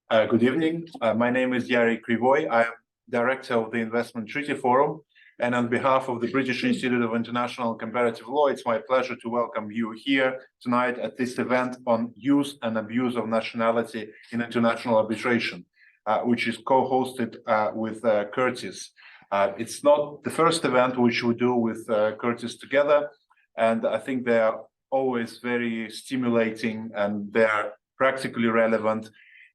Good evening. My name is Yari Krivoy. I am Director of the Investment Treaty Forum, and on behalf of the British Institute of International Comparative Law, it's my pleasure to welcome you here tonight at this event on use and abuse of nationality in international arbitration, which is co-hosted with Curtis. It's not the first event which we do with Curtis together, and I think they are always very stimulating and they are practically relevant.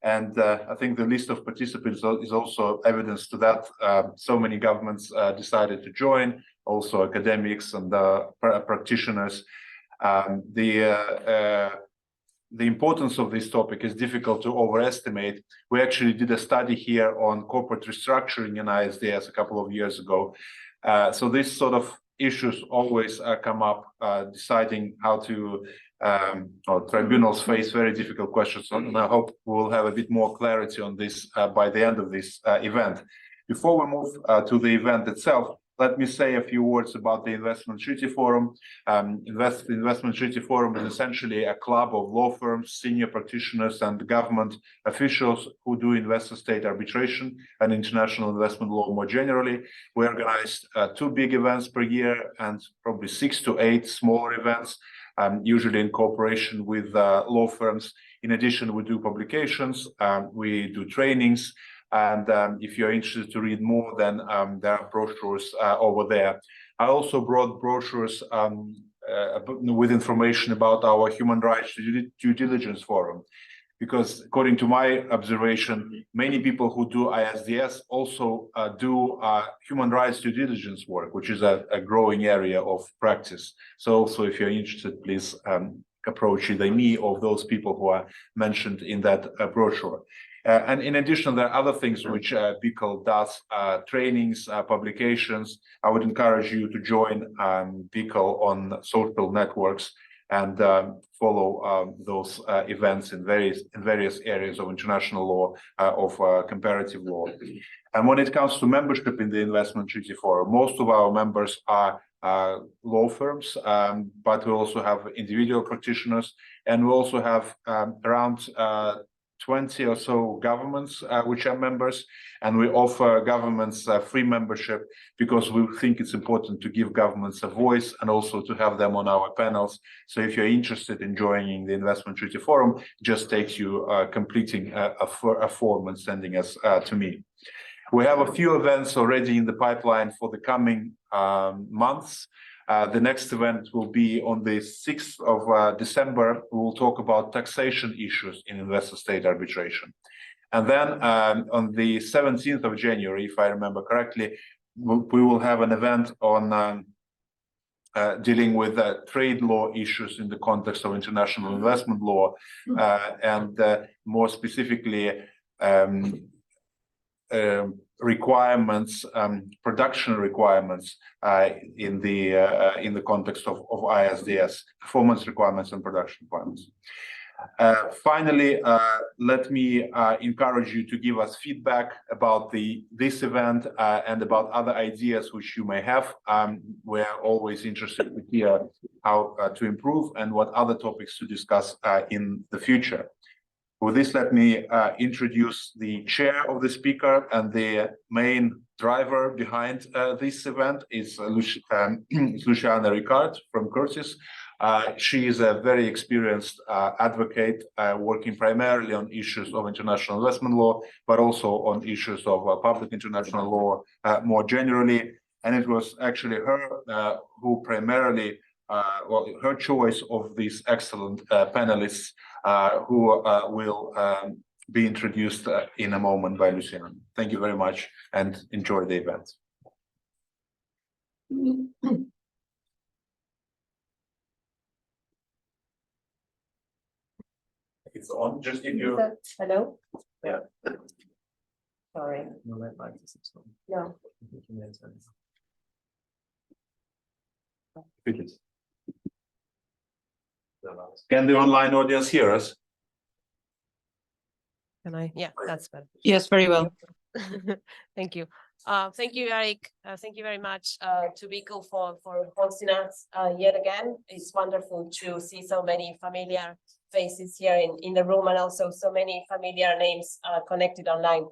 And I think the list of participants is also evidence to that. So many governments decided to join, also academics and practitioners. The importance of this topic is difficult to overestimate. We actually did a study here on corporate restructuring in ISDS a couple of years ago. So this sort of issues always come up, deciding how to tribunals face very difficult questions, and I hope we'll have a bit more clarity on this by the end of this event. Before we move to the event itself, let me say a few words about the Investment Treaty Forum. Investment Treaty Forum is essentially a club of law firms, senior practitioners, and government officials who do investor-state arbitration and international investment law more generally. We organize 2 big events per year and probably 6 to 8 smaller events, usually in cooperation with law firms. In addition, we do publications, we do trainings, and if you're interested to read more, then there are brochures over there. I also brought brochures with information about our Human Rights Due Diligence Forum, because according to my observation, many people who do ISDS also do human rights due diligence work, which is a growing area of practice. So also, if you're interested, please approach either me or those people who are mentioned in that brochure. And in addition, there are other things which BICL does, trainings, publications. I would encourage you to join BICL on social networks and follow those events in various areas of international law, of comparative law. And when it comes to membership in the Investment Treaty Forum, most of our members are law firms, but we also have individual practitioners, and we also have around 20 or so governments which are members, and we offer governments free membership because we think it's important to give governments a voice and also to have them on our panels. So if you're interested in joining the Investment Treaty Forum, it just takes you completing a form and sending us to me. We have a few events already in the pipeline for the coming months. The next event will be on the 6th of December. We will talk about taxation issues in investor-state arbitration. And then on the 17th of January, if I remember correctly, we will have an event on dealing with trade law issues in the context of international investment law, and more specifically, requirements, production requirements in the context of ISDS, performance requirements and production requirements. Finally, let me encourage you to give us feedback about this event and about other ideas which you may have. We're always interested to hear how to improve and what other topics to discuss in the future. With this, let me introduce the chair of the speaker, and the main driver behind this event is Luciana Ricard from Curtis. She is a very experienced advocate, working primarily on issues of international investment law, but also on issues of public international law more generally. And it was actually her who primarily, her choice of these excellent panelists who will be introduced in a moment by Luciana. Thank you very much and enjoy the event. It's on, just if you... Hello? Yeah. Sorry. No. Can the online audience hear us? Can I? Yeah, that's better. Yes, very well. Thank you. Thank you, Eric. Thank you very much to BICL for hosting us yet again. It's wonderful to see so many familiar faces here in the room, and also so many familiar names connected online.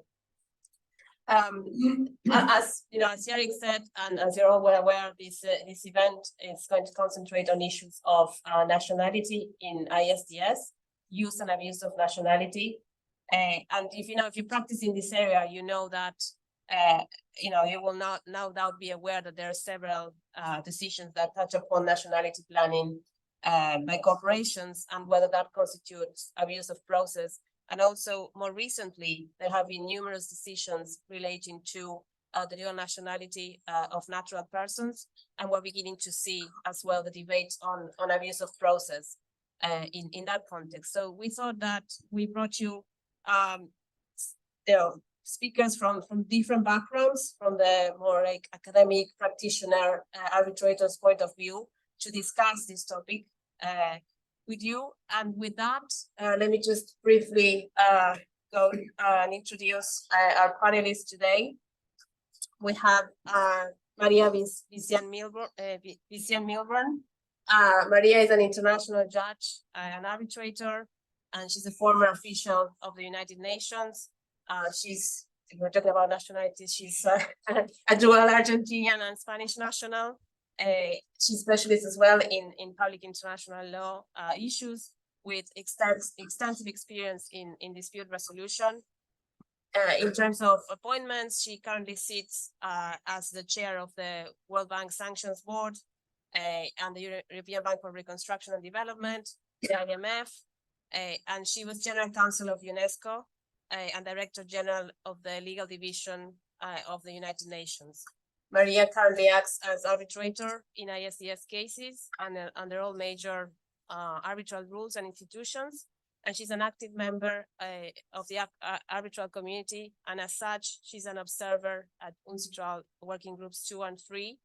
As you know, as Eric said, and as you're all well aware, this event is going to concentrate on issues of nationality in ISDS, use and abuse of nationality. And if you practice in this area, you know that you will not no doubt be aware that there are several decisions that touch upon nationality planning by corporations and whether that constitutes abuse of process. And also, more recently, there have been numerous decisions relating to the dual nationality of natural persons, and we're beginning to see as well the debate on abuse of process in that context. So we thought that we brought you, speakers from different backgrounds, from the more like academic practitioner arbitrator's point of view, to discuss this topic with you. And with that, let me just briefly go and introduce our panelists today. We have Maria Milburn. Maria is an international judge, an arbitrator, and she's a former official of the United Nations. If we're talking about nationality, she's a dual Argentinian and Spanish national. She's specialist as well in public international law issues, with extensive experience in dispute resolution. In terms of appointments, she currently sits as the chair of the World Bank Sanctions Board and the European Bank for Reconstruction and Development, the IMF, and she was General Counsel of UNESCO and Director General of the Legal Division of the United Nations. Maria currently acts as arbitrator in ISDS cases and under all major arbitral rules and institutions, and she's an active member of the arbitral community, and as such, she's an observer at UNCITRAL Working Groups 2 and 3,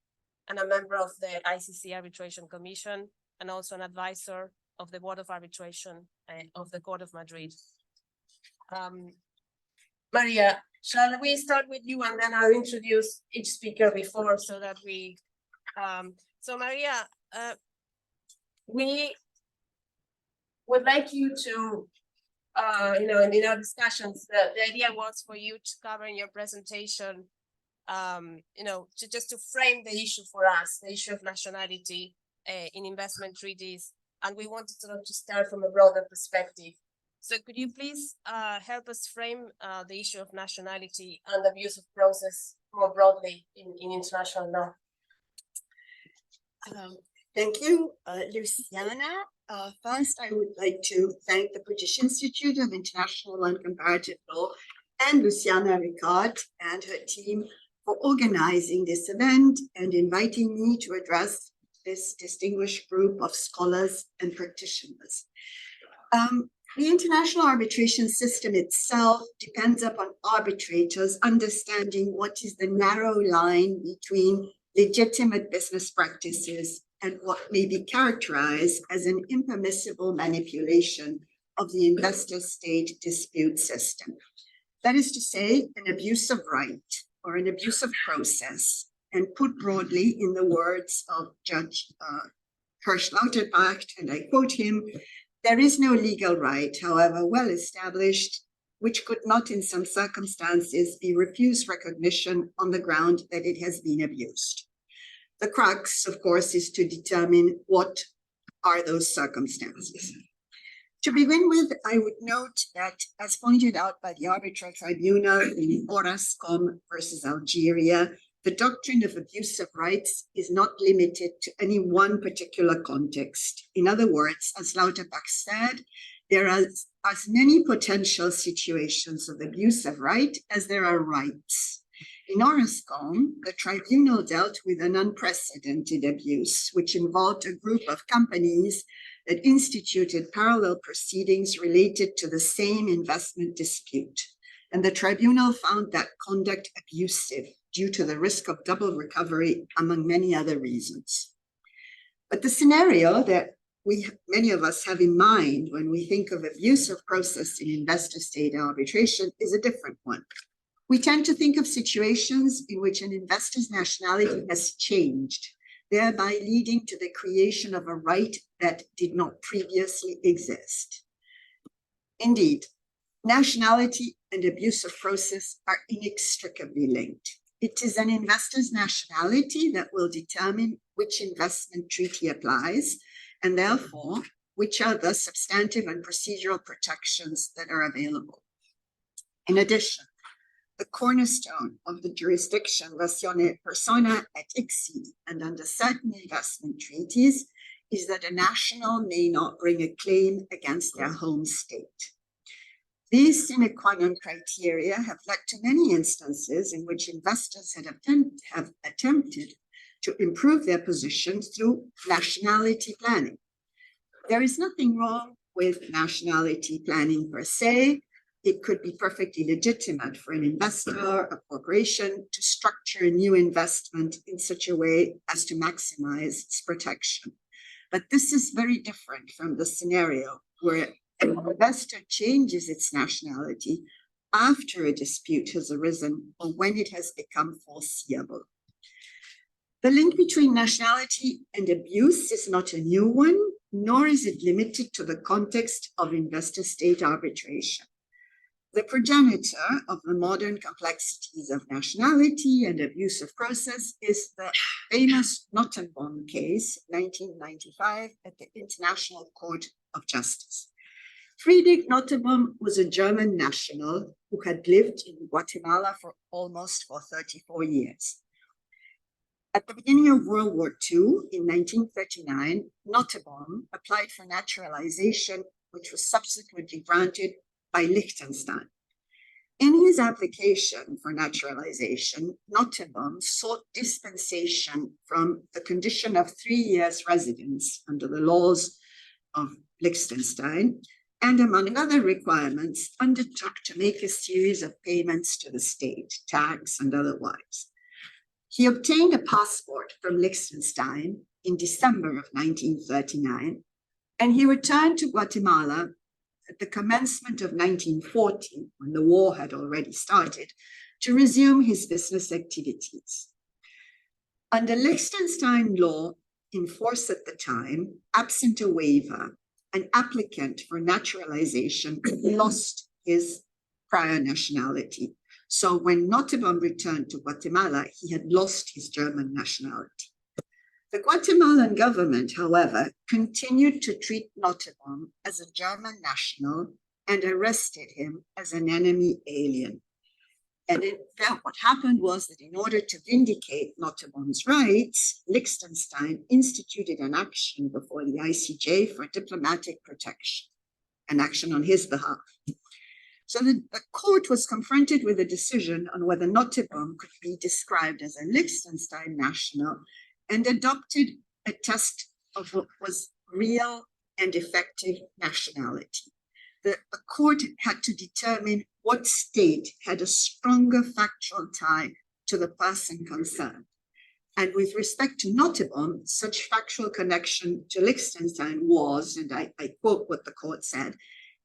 and a member of the ICC Arbitration Commission, and also an advisor of the Board of Arbitration of the Court of Madrid. Maria, shall we start with you, and then I'll introduce each speaker before, so that we, so Maria, we would like you to, in our discussions, the idea was for you to cover in your presentation, just to frame the issue for us, the issue of nationality in investment treaties, and we wanted to start from a broader perspective. So could you please help us frame the issue of nationality and the abuse of process more broadly in international law? Thank you, Luciana. First, I would like to thank the British Institute of International and Comparative Law and Luciana Ricard and her team for organizing this event and inviting me to address this distinguished group of scholars and practitioners. The international arbitration system itself depends upon arbitrators understanding what is the narrow line between legitimate business practices and what may be characterized as an impermissible manipulation of the investor-state dispute system. That is to say, an abuse of right or an abuse of process, and put broadly in the words of Judge Kirsch-Lauterbach, and I quote him, "There is no legal right, however well established, which could not in some circumstances be refused recognition on the ground that it has been abused." The crux, of course, is to determine what are those circumstances. To begin with, I would note that, as pointed out by the Arbitral Tribunal in Orascom versus Algeria, the doctrine of abuse of rights is not limited to any one particular context. In other words, as Lauterbach said, there are as many potential situations of abuse of right as there are rights. In Orascom, the tribunal dealt with an unprecedented abuse, which involved a group of companies that instituted parallel proceedings related to the same investment dispute. And the tribunal found that conduct abusive due to the risk of double recovery, among many other reasons. But the scenario that many of us have in mind when we think of abuse of process in investor-state arbitration is a different one. We tend to think of situations in which an investor's nationality has changed, thereby leading to the creation of a right that did not previously exist. Indeed, nationality and abuse of process are inextricably linked. It is an investor's nationality that will determine which investment treaty applies, and therefore, which are the substantive and procedural protections that are available. In addition, the cornerstone of the jurisdiction ratione persona et ixi and under certain investment treaties is that a national may not bring a claim against their home state. These sine qua non criteria have led to many instances in which investors have attempted to improve their position through nationality planning. There is nothing wrong with nationality planning per se. It could be perfectly legitimate for an investor, a corporation, to structure a new investment in such a way as to maximize its protection. But this is very different from the scenario where an investor changes its nationality after a dispute has arisen or when it has become foreseeable. The link between nationality and abuse is not a new one, nor is it limited to the context of investor-state arbitration. The progenitor of the modern complexities of nationality and abuse of process is the famous Notenbaum case, 1995, at the International Court of Justice. Friedrich Notenbaum was a German national who had lived in Guatemala for 34 years. At the beginning of World War II, in 1939, Notenbaum applied for naturalization, which was subsequently granted by Liechtenstein. In his application for naturalization, Notenbaum sought dispensation from the condition of 3 years residence under the laws of Liechtenstein, and among other requirements, undertook to make a series of payments to the state, tax and otherwise. He obtained a passport from Liechtenstein in December of 1939, and he returned to Guatemala at the commencement of 1940, when the war had already started, to resume his business activities. Under Liechtenstein law in force at the time, absent a waiver, an applicant for naturalization lost his prior nationality. So when Notenbaum returned to Guatemala, he had lost his German nationality. The Guatemalan government, however, continued to treat Notenbaum as a German national and arrested him as an enemy alien. And in fact, what happened was that in order to vindicate Notenbaum's rights, Liechtenstein instituted an action before the ICJ for diplomatic protection, an action on his behalf. So the court was confronted with a decision on whether Notenbaum could be described as a Liechtenstein national and adopted a test of what was real and effective nationality. The court had to determine what state had a stronger factual tie to the person concerned. And with respect to Notenbaum, such factual connection to Liechtenstein was, and I quote what the court said,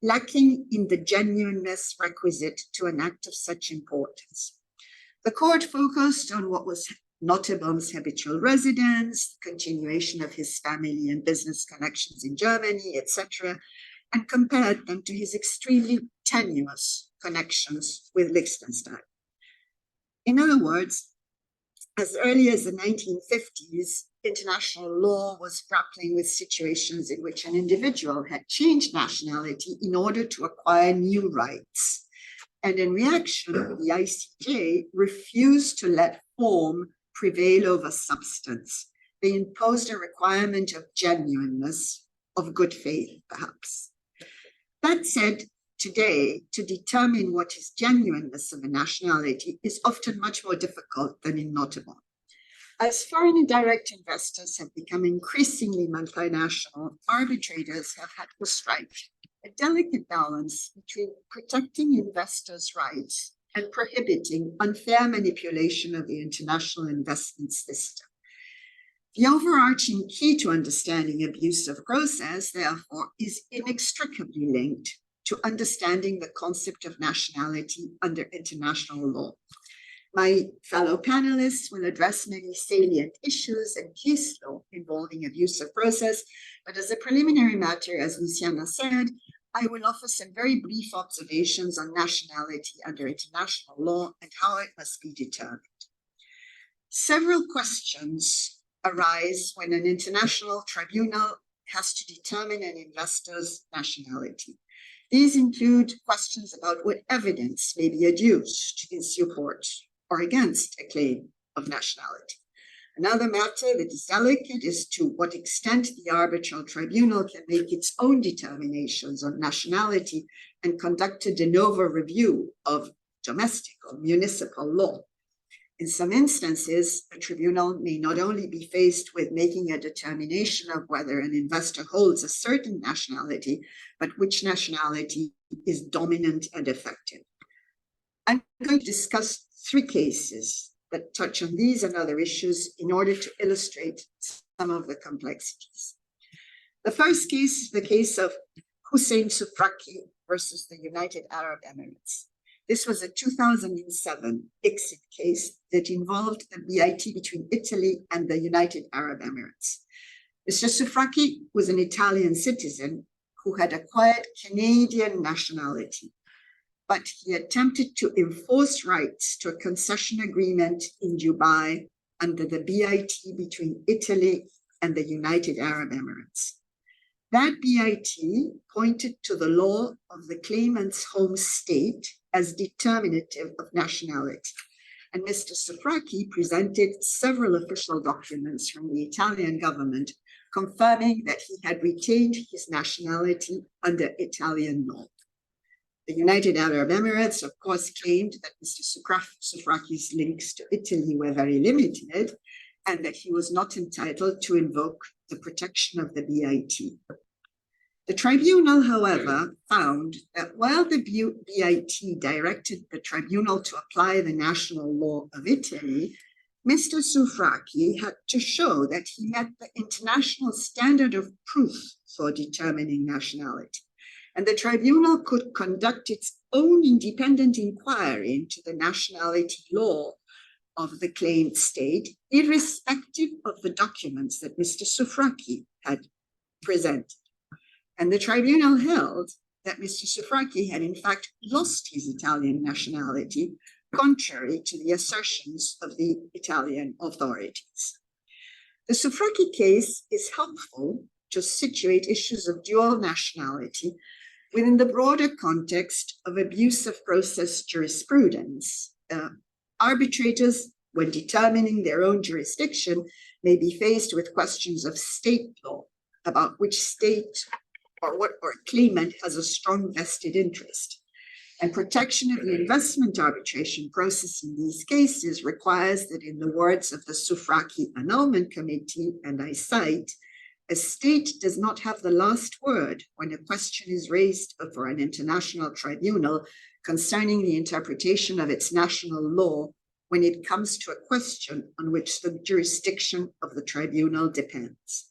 lacking in the genuineness requisite to an act of such importance. The court focused on what was Notenbaum's habitual residence, continuation of his family and business connections in Germany, etc., and compared them to his extremely tenuous connections with Liechtenstein. In other words, as early as the 1950s, international law was grappling with situations in which an individual had changed nationality in order to acquire new rights. And in reaction, the ICJ refused to let form prevail over substance. They imposed a requirement of genuineness, of good faith, perhaps. That said, today, to determine what is genuineness of a nationality is often much more difficult than in Notenbaum. As foreign and direct investors have become increasingly multinational, arbitrators have had to strike a delicate balance between protecting investors' rights and prohibiting unfair manipulation of the international investment system. The overarching key to understanding abuse of process, therefore, is inextricably linked to understanding the concept of nationality under international law. My fellow panelists will address many salient issues and case law involving abuse of process, but as a preliminary matter, as Luciana said, I will offer some very brief observations on nationality under international law and how it must be determined. Several questions arise when an international tribunal has to determine an investor's nationality. These include questions about what evidence may be adduced in support or against a claim of nationality. Another matter that is delicate is to what extent the arbitral tribunal can make its own determinations on nationality and conduct a de novo review of domestic or municipal law. In some instances, a tribunal may not only be faced with making a determination of whether an investor holds a certain nationality, but which nationality is dominant and effective. I'm going to discuss 3 cases that touch on these and other issues in order to illustrate some of the complexities. The first case is the case of Hussein Soufraki versus the United Arab Emirates. This was a 2007 exit case that involved the BIT between Italy and the United Arab Emirates. Mr. Soufraki was an Italian citizen who had acquired Canadian nationality, but he attempted to enforce rights to a concession agreement in Dubai under the BIT between Italy and the United Arab Emirates. That BIT pointed to the law of the claimant's home state as determinative of nationality. And Mr. Soufraki presented several official documents from the Italian government confirming that he had retained his nationality under Italian law. The United Arab Emirates, of course, claimed that Mr. Soufraki's links to Italy were very limited and that he was not entitled to invoke the protection of the BIT. The tribunal, however, found that while the BIT directed the tribunal to apply the national law of Italy, Mr. Soufraki had to show that he met the international standard of proof for determining nationality. And the tribunal could conduct its own independent inquiry into the nationality law of the claimed state, irrespective of the documents that Mr. Soufraki had presented. And the tribunal held that Mr. Soufraki had in fact lost his Italian nationality, contrary to the assertions of the Italian authorities. The Soufraki case is helpful to situate issues of dual nationality within the broader context of abuse of process jurisprudence. Arbitrators, when determining their own jurisdiction, may be faced with questions of state law about which state or claimant has a strong vested interest. And protection of the investment arbitration process in these cases requires that, in the words of the Soufraki Annulment Committee, and I cite, a state does not have the last word when a question is raised before an international tribunal concerning the interpretation of its national law when it comes to a question on which the jurisdiction of the tribunal depends.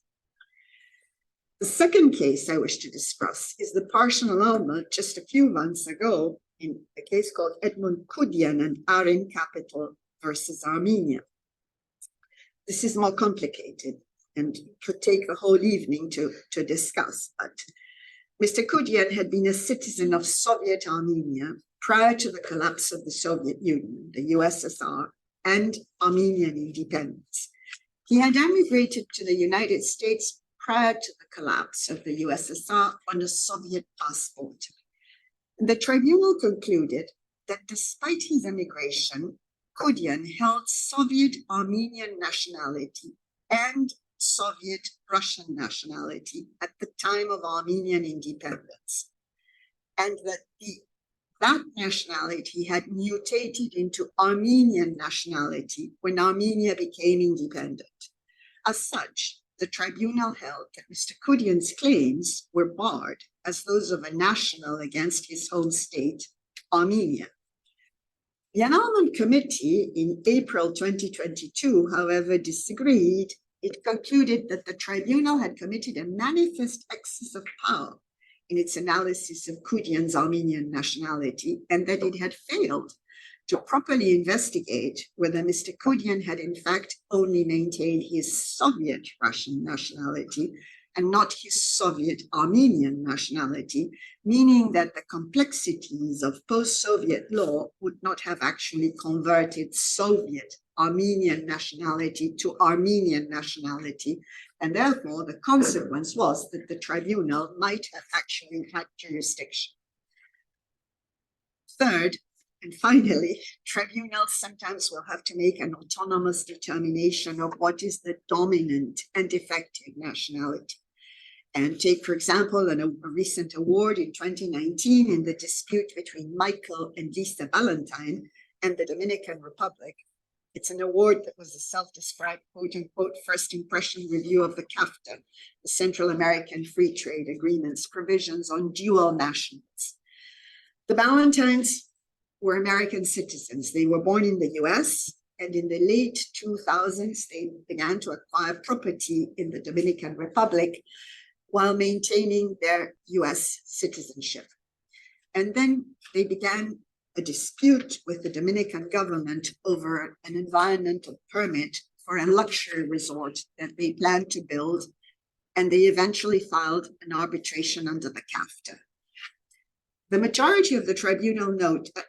The second case I wish to discuss is the partial annulment just a few months ago in a case called Edmund Kudian and Arin Capital versus Armenia. This is more complicated and could take a whole evening to discuss, but Mr. Kudian had been a citizen of Soviet Armenia prior to the collapse of the Soviet Union, the USSR, and Armenian independence. He had emigrated to the United States prior to the collapse of the USSR on a Soviet passport. The tribunal concluded that despite his emigration, Kudian held Soviet Armenian nationality and Soviet Russian nationality at the time of Armenian independence, and that that nationality had mutated into Armenian nationality when Armenia became independent. As such, the tribunal held that Mr. Kudian's claims were barred as those of a national against his home state, Armenia. The Annulment Committee in April 2022, however, disagreed. It concluded that the tribunal had committed a manifest excess of power in its analysis of Kudian's Armenian nationality, and that it had failed to properly investigate whether Mr. Kudian had in fact only maintained his Soviet Russian nationality and not his Soviet Armenian nationality, meaning that the complexities of post-Soviet law would not have actually converted Soviet Armenian nationality to Armenian nationality, and therefore the consequence was that the tribunal might have actually had jurisdiction. Third, and finally, tribunals sometimes will have to make an autonomous determination of what is the dominant and effective nationality. And take, for example, a recent award in 2019 in the dispute between Michael and Lisa Valentine and the Dominican Republic. It's an award that was a self-described, quote unquote, first impression review of the CAFTA, the Central American Free Trade Agreement's provisions on dual nationals. The Valentines were American citizens. They were born in the US, and in the late 2000s, they began to acquire property in the Dominican Republic while maintaining their US citizenship. And then they began a dispute with the Dominican government over an environmental permit for a luxury resort that they planned to build, and they eventually filed an arbitration under the CAFTA. The majority of the tribunal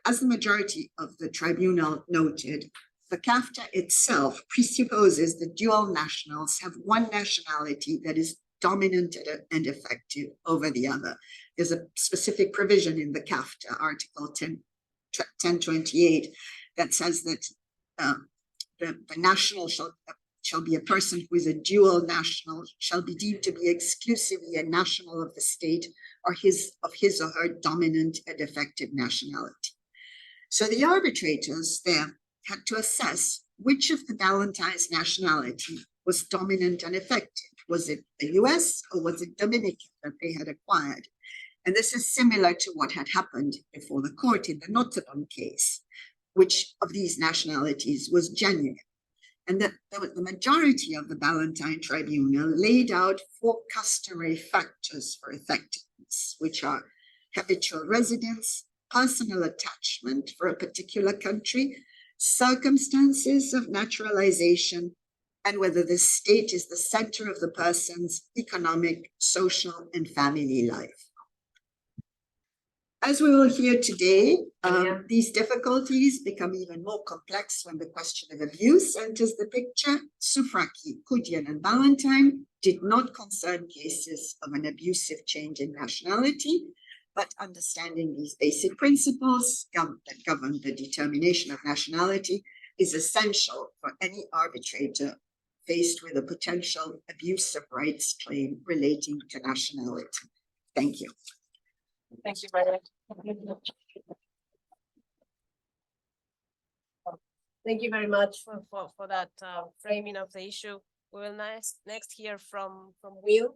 as the majority of the tribunal noted, the CAFTA itself presupposes that dual nationals have one nationality that is dominant and effective over the other. There's a specific provision in the CAFTA, Article 1028, that says that the national shall be a person who is a dual national, shall be deemed to be exclusively a national of the state or of his or her dominant and effective nationality. So the arbitrators there had to assess which of the Valentine's nationality was dominant and effective. Was it the US or was it Dominican that they had acquired? And this is similar to what had happened before the court in the Notre Dame case, which of these nationalities was genuine. And that the majority of the Valentine Tribunal laid out 4 customary factors for effectiveness, which are habitual residence, personal attachment for a particular country, circumstances of naturalization, and whether the state is the center of the person's economic, social, and family life. As we will hear today, these difficulties become even more complex when the question of abuse enters the picture. Soufraki, Koudian, and Valentine did not concern cases of an abusive change in nationality, but understanding these basic principles that govern the determination of nationality is essential for any arbitrator faced with a potential abuse of rights claim relating to nationality. Thank you. Thank you, Maria. Thank you very much for that framing of the issue. We will next hear from Will,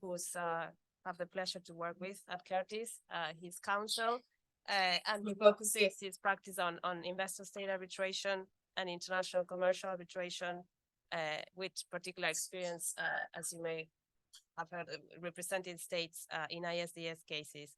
who's have the pleasure to work with at Curtis, his counsel, and he focuses his practice on investor state arbitration and international commercial arbitration, with particular experience, as you may have heard, representing states in ISDS cases.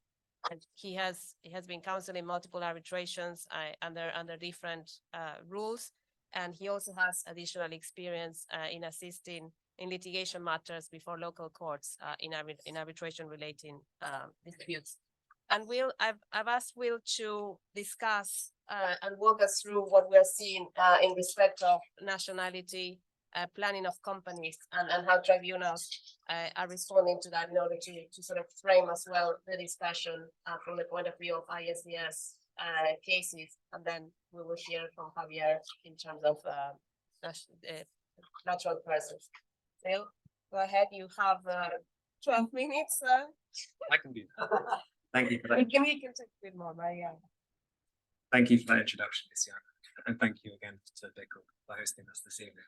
And he has been counseling multiple arbitrations under different rules, and he also has additional experience in assisting in litigation matters before local courts in arbitration relating disputes. And I've asked Will to discuss and walk us through what we are seeing in respect of nationality, planning of companies, and how tribunals are responding to that in order to sort of frame as well the discussion from the point of view of ISDS cases. And then we will hear from Javier in terms of natural persons. Phil, go ahead. You have 12 minutes. I can do that. Thank you for that. We can take a bit more, Maria. Thank you for that introduction, Luciana. And thank you again to Bickel for hosting us this evening.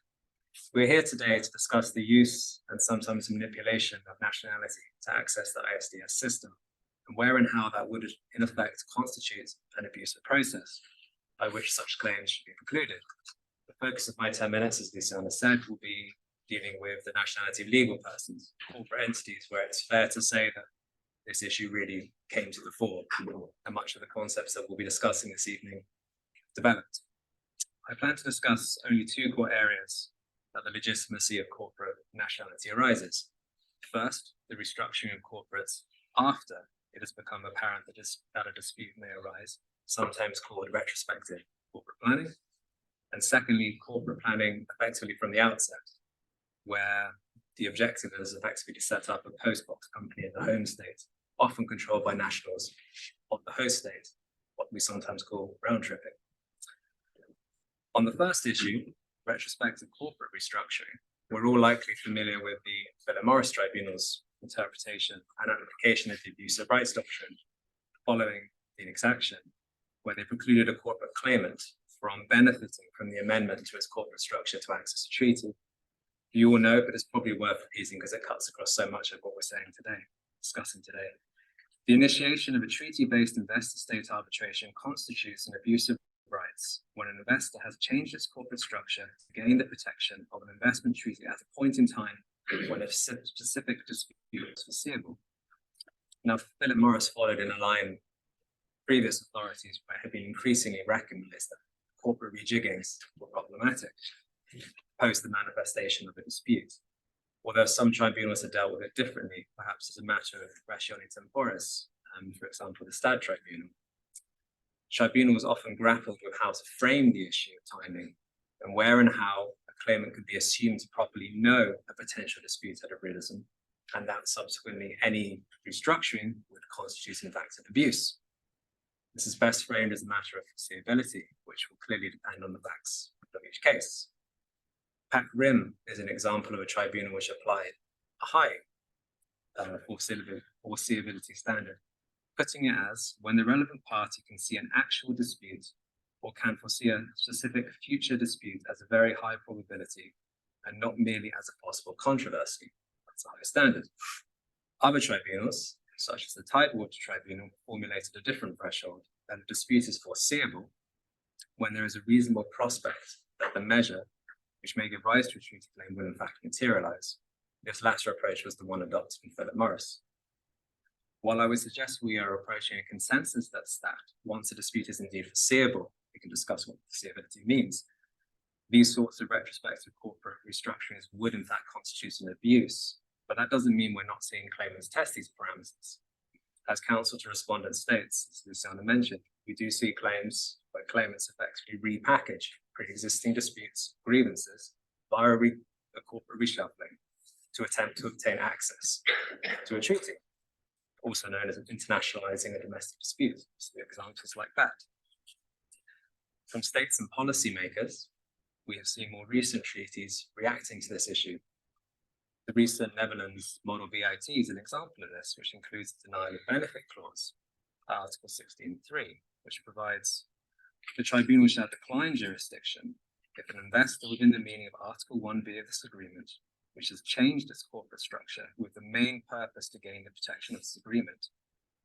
We're here today to discuss the use and sometimes manipulation of nationality to access the ISDS system, and where and how that would, in effect, constitute an abusive process by which such claims should be precluded. The focus of my 10 minutes, as Luciana said, will be dealing with the nationality of legal persons, corporate entities, where it's fair to say that this issue really came to the fore, and much of the concepts that we'll be discussing this evening developed. I plan to discuss only 2 core areas that the legitimacy of corporate nationality arises. First, the restructuring of corporates after it has become apparent that a dispute may arise, sometimes called retrospective corporate planning. And secondly, corporate planning effectively from the outset, where the objective is effectively to set up a post-box company in the home state, often controlled by nationals of the host state, what we sometimes call round tripping. On the first issue, retrospective corporate restructuring, we're all likely familiar with the Philip Morris Tribunal's interpretation and application of the abuse of rights doctrine following Phoenix action, where they precluded a corporate claimant from benefiting from the amendment to its corporate structure to access a treaty. You all know, but it's probably worth repeating because it cuts across so much of what we're saying today, discussing today. The initiation of a treaty-based investor-state arbitration constitutes an abuse of rights when an investor has changed its corporate structure to gain the protection of an investment treaty at a point in time when a specific dispute is foreseeable. Now, Philip Morris followed in a line previous authorities where it had been increasingly recognized that corporate rejiggings were problematic post the manifestation of a dispute. Although some tribunals have dealt with it differently, perhaps as a matter of ratione temporis, for example, the Stad Tribunal. Tribunals often grappled with how to frame the issue of timing and where and how a claimant could be assumed to properly know a potential dispute had arisen, and that subsequently any restructuring would constitute in fact an abuse. This is best framed as a matter of foreseeability, which will clearly depend on the facts of each case. Pac Rim is an example of a tribunal which applied a high foreseeability standard, putting it as when the relevant party can see an actual dispute or can foresee a specific future dispute as a very high probability and not merely as a possible controversy. That's a high standard. Other tribunals, such as the Tidewater Tribunal, formulated a different threshold, that a dispute is foreseeable when there is a reasonable prospect that the measure which may give rise to a treaty claim will in fact materialize. This latter approach was the one adopted in Philip Morris. While I would suggest we are approaching a consensus that's that once a dispute is indeed foreseeable, we can discuss what foreseeability means. These sorts of retrospective corporate restructurings would in fact constitute an abuse, but that doesn't mean we're not seeing claimants test these parameters. As counsel to respondent states, as Luciana mentioned, we do see claims where claimants effectively repackage pre-existing disputes, grievances, via a corporate reshuffling to attempt to obtain access to a treaty, also known as internationalizing a domestic dispute. So examples like that. From states and policymakers, we have seen more recent treaties reacting to this issue. The recent Netherlands Model BIT is an example of this, which includes the denial of benefit clause, Article 16.3, which provides the tribunal shall decline jurisdiction if an investor within the meaning of Article 1B of this agreement, which has changed its corporate structure with the main purpose to gain the protection of this agreement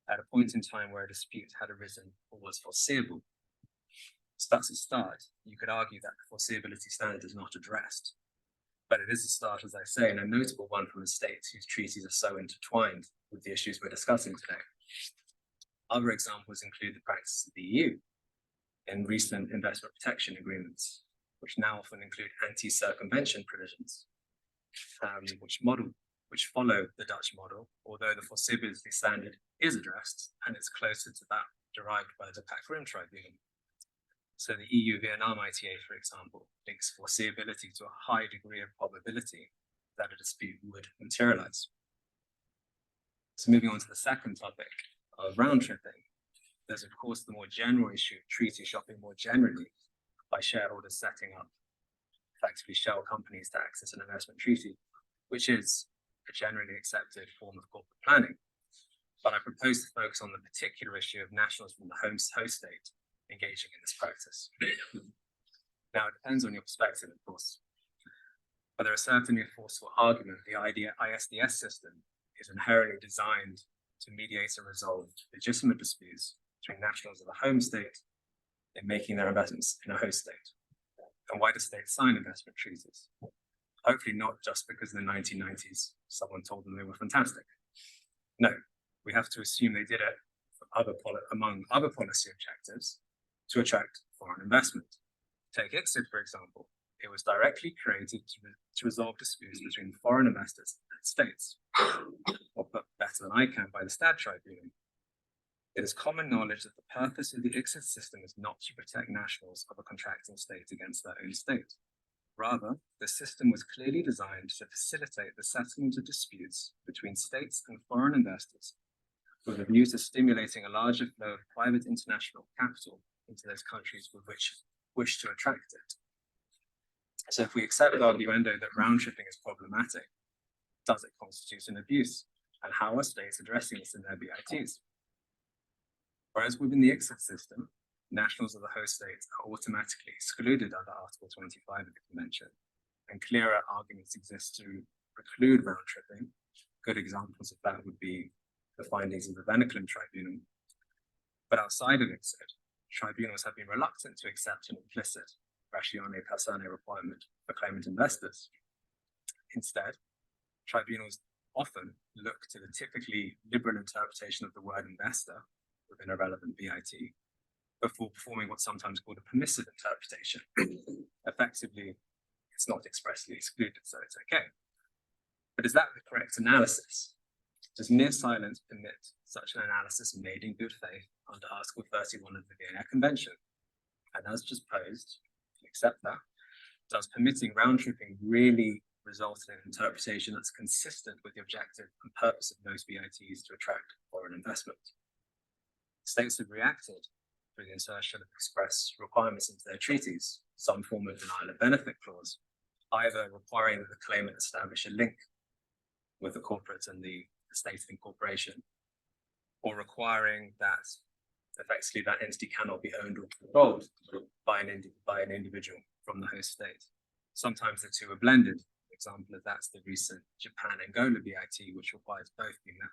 at a point in time where a dispute had arisen or was foreseeable. So that's a start. You could argue that the foreseeability standard is not addressed, but it is a start, as I say, and a notable one from a state whose treaties are so intertwined with the issues we're discussing today. Other examples include the practice of the EU in recent investment protection agreements, which now often include anti-circumvention provisions, which follow the Dutch model, although the foreseeability standard is addressed and it's closer to that derived by the Pac Rim Tribunal. So the EU-Vietnam ITA, for example, links foreseeability to a high degree of probability that a dispute would materialize. So moving on to the second topic of round tripping, there's of course the more general issue of treaty shopping more generally by shareholders setting up effectively shell companies to access an investment treaty, which is a generally accepted form of corporate planning. But I propose to focus on the particular issue of nationals from the host state engaging in this practice. Now, it depends on your perspective, of course, but there is certainly a forceful argument the ISDS system is inherently designed to mediate and resolve legitimate disputes between nationals of a home state in making their investments in a host state. And why do states sign investment treaties? Hopefully not just because in the 1990s someone told them they were fantastic. No, we have to assume they did it for among other policy objectives to attract foreign investment. Take ICSID, for example. It was directly created to resolve disputes between foreign investors and states, or put better than I can by the Stad Tribunal. It is common knowledge that the purpose of the ICSID system is not to protect nationals of a contracting state against their own state. Rather, the system was clearly designed to facilitate the settlement of disputes between states and foreign investors, with a view to stimulating a larger flow of private international capital into those countries with which wish to attract it. So if we accept the arguendo that round tripping is problematic, does it constitute an abuse? And how are states addressing this in their BITs? Whereas within the ICSID system, nationals of the host states are automatically excluded under Article 25 of the Convention, and clearer arguments exist to preclude round tripping. Good examples of that would be the findings of the Venacle Tribunal. But outside of ICSID, tribunals have been reluctant to accept an implicit ratione persone requirement for claimant investors. Instead, tribunals often look to the typically liberal interpretation of the word investor within a relevant BIT before performing what's sometimes called a permissive interpretation. Effectively, it's not expressly excluded, so it's okay. But is that the correct analysis? Does mere silence permit such an analysis made in good faith under Article 31 of the Vienna Convention? And as just posed, if you accept that, does permitting round tripping really result in an interpretation that's consistent with the objective and purpose of most BITs to attract foreign investment? States have reacted through the insertion of express requirements into their treaties, some form of denial of benefit clause, either requiring that the claimant establish a link with the corporate and the state of incorporation, or requiring that effectively that entity cannot be owned or controlled by an individual from the host state. Sometimes the two are blended. For example, that's the recent Japan-Angola BIT, which requires both being met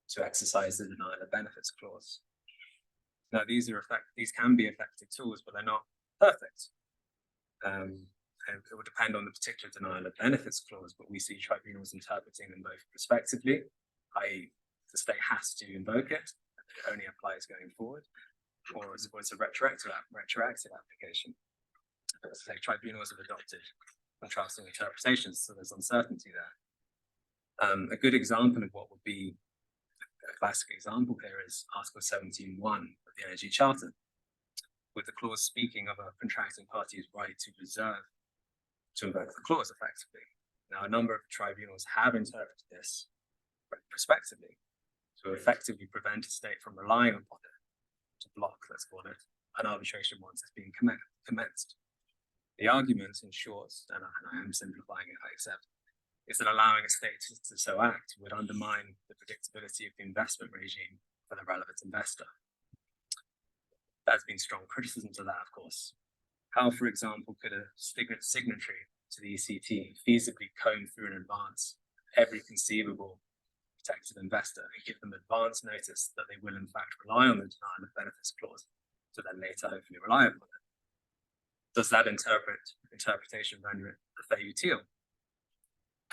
to exercise the denial of benefits clause. Now, these can be effective tools, but they're not perfect. And it will depend on the particular denial of benefits clause, but we see tribunals interpreting them both prospectively, i.e. the state has to invoke it, it only applies going forward, or it's a retroactive application. So tribunals have adopted contrasting interpretations, so there's uncertainty there. A good example of what would be a classic example here is Article 17.1 of the Energy Charter, with the clause speaking of a contracting party's right to invoke the clause effectively. Now, a number of tribunals have interpreted this prospectively to effectively prevent a state from relying upon it, to block, let's call it, an arbitration once it's been commenced. The argument, in short, and I am simplifying it, I accept, is that allowing a state to so act would undermine the predictability of the investment regime for the relevant investor. There's been strong criticism to that, of course. How, for example, could a signatory to the ECT feasibly comb through in advance every conceivable protected investor and give them advance notice that they will in fact rely on the denial of benefits clause to then later hopefully rely upon it? Does that interpretation render it a fait utile?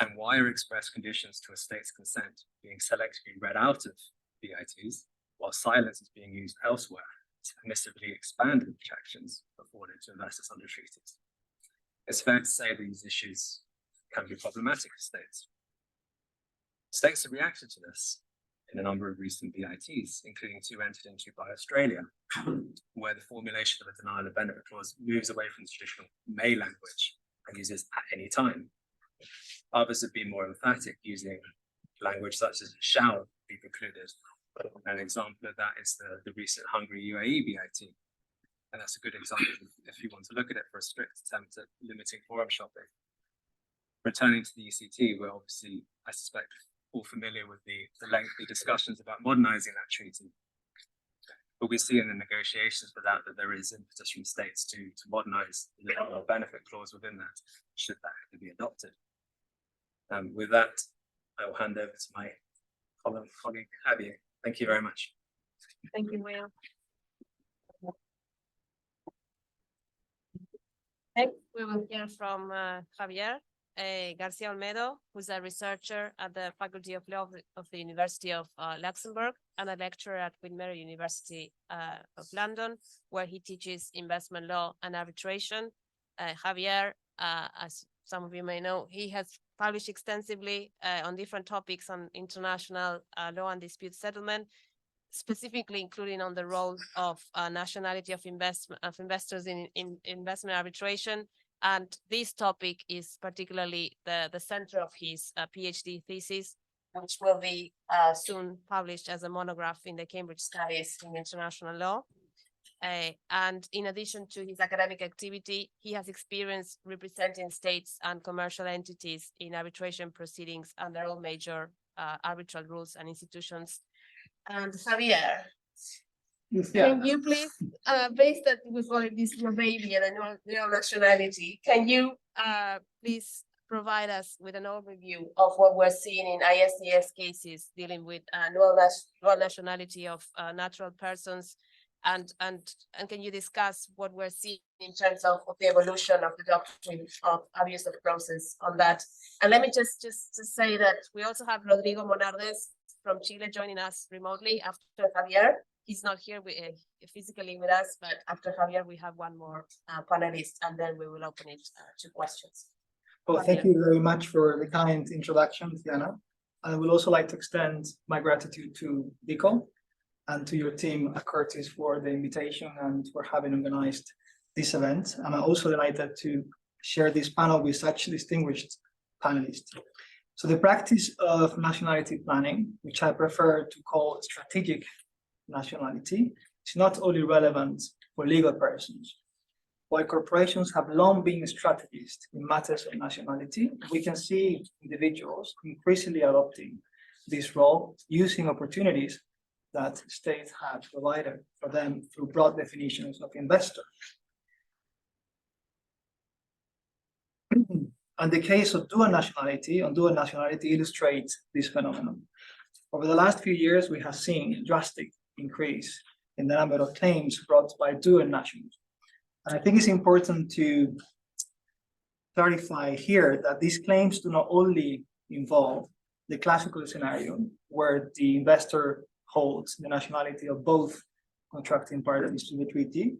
And why are express conditions to a state's consent being selectively read out of BITs while silence is being used elsewhere to permissively expand the protections afforded to investors under treaties? It's fair to say these issues can be problematic for states. States have reacted to this in a number of recent BITs, including two entered into by Australia, where the formulation of a denial of benefit clause moves away from the traditional may language and uses at any time. Others have been more emphatic, using language such as shall be precluded. An example of that is the recent Hungary UAE BIT. And that's a good example if you want to look at it for a strict attempt at limiting forum shopping. Returning to the ECT, we're obviously, I suspect, all familiar with the lengthy discussions about modernizing that treaty. But we see in the negotiations for that there is impetus from states to modernize the benefit clause within that, should that have to be adopted. With that, I will hand over to my colleague, Javier. Thank you very much. Thank you, Will. Next, we will hear from Javier Garcia Olmedo, who's a researcher at the Faculty of Law of the University of Luxembourg and a lecturer at Queen Mary University of London, where he teaches investment law and arbitration. Javier, as some of you may know, he has published extensively on different topics on international law and dispute settlement, specifically including on the role of nationality of investors in investment arbitration. And this topic is particularly the center of his PhD thesis, which will be soon published as a monograph in the Cambridge Studies in International Law. And in addition to his academic activity, he has experience representing states and commercial entities in arbitration proceedings under all major arbitral rules and institutions. And Javier, can you please, based that we call it this your baby and your nationality, can you please provide us with an overview of what we're seeing in ISDS cases dealing with dual nationality of natural persons, and can you discuss what we're seeing in terms of the evolution of the doctrine of abuse of process on that? And let me just say that we also have Rodrigo Monardes from Chile joining us remotely after Javier. He's not here physically with us, but after Javier, we have one more panelist, and then we will open it to questions. Well, thank you very much for the kind introduction, Diana. I would also like to extend my gratitude to Dico and to your team at Curtis for the invitation and for having organized this event. And I'm also delighted to share this panel with such distinguished panelists. So the practice of nationality planning, which I prefer to call strategic nationality, is not only relevant for legal persons. While corporations have long been strategists in matters of nationality, we can see individuals increasingly adopting this role, using opportunities that states have provided for them through broad definitions of investor. And the case of dual nationality illustrates this phenomenon. Over the last few years, we have seen a drastic increase in the number of claims brought by dual nationals. And I think it's important to clarify here that these claims do not only involve the classical scenario where the investor holds the nationality of both contracting parties to the treaty,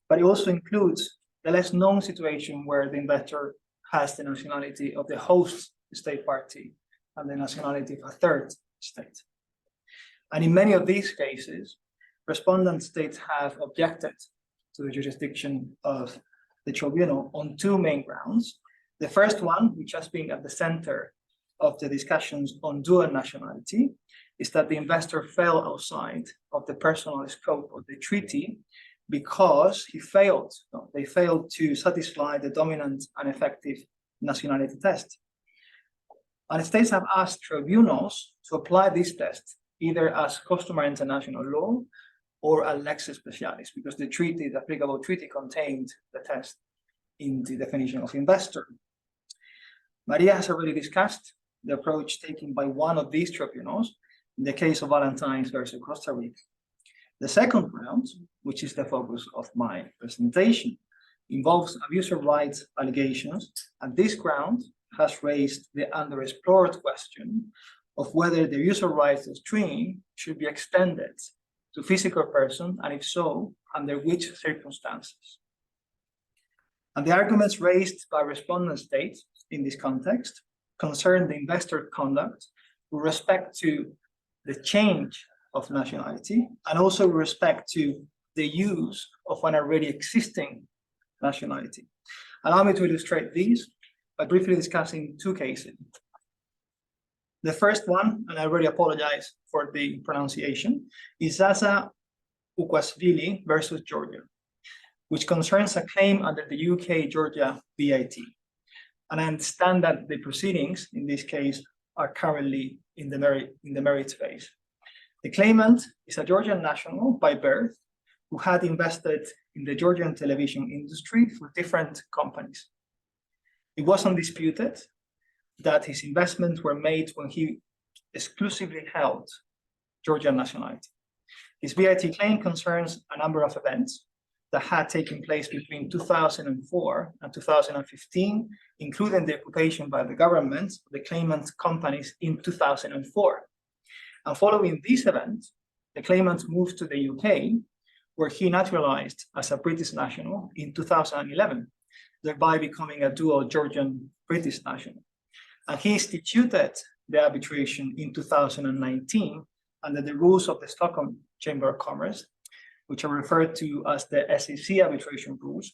but it also includes the less known situation where the investor has the nationality of the host state party and the nationality of a third state. And in many of these cases, respondent states have objected to the jurisdiction of the tribunal on two main grounds. The first one, which has been at the center of the discussions on dual nationality, is that the investor fell outside of the personal scope of the treaty because they failed to satisfy the dominant and effective nationality test. And states have asked tribunals to apply this test either as customary international law or a lex specialis, because the applicable treaty contained the test in the definition of investor. Maria has already discussed the approach taken by one of these tribunals in the case of Valentine's versus Costa Rica. The second round, which is the focus of my presentation, involves abuse of rights allegations, and this ground has raised the underexplored question of whether the abuse of rights doctrine should be extended to physical person, and if so, under which circumstances. And the arguments raised by respondent states in this context concern the investor conduct with respect to the change of nationality, and also with respect to the use of an already existing nationality. Allow me to illustrate these by briefly discussing two cases. The first one, and I already apologize for the pronunciation, is Zaza Ukwasvili versus Georgia, which concerns a claim under the UK-Georgia BIT. And I understand that the proceedings in this case are currently in the merits phase. The claimant is a Georgian national by birth who had invested in the Georgian television industry for different companies. It was undisputed that his investments were made when he exclusively held Georgian nationality. His BIT claim concerns a number of events that had taken place between 2004 and 2015, including the occupation by the government of the claimant's companies in 2004. And following this event, the claimant moved to the UK, where he naturalized as a British national in 2011, thereby becoming a dual Georgian British national. And he instituted the arbitration in 2019 under the rules of the Stockholm Chamber of Commerce, which are referred to as the SEC arbitration rules.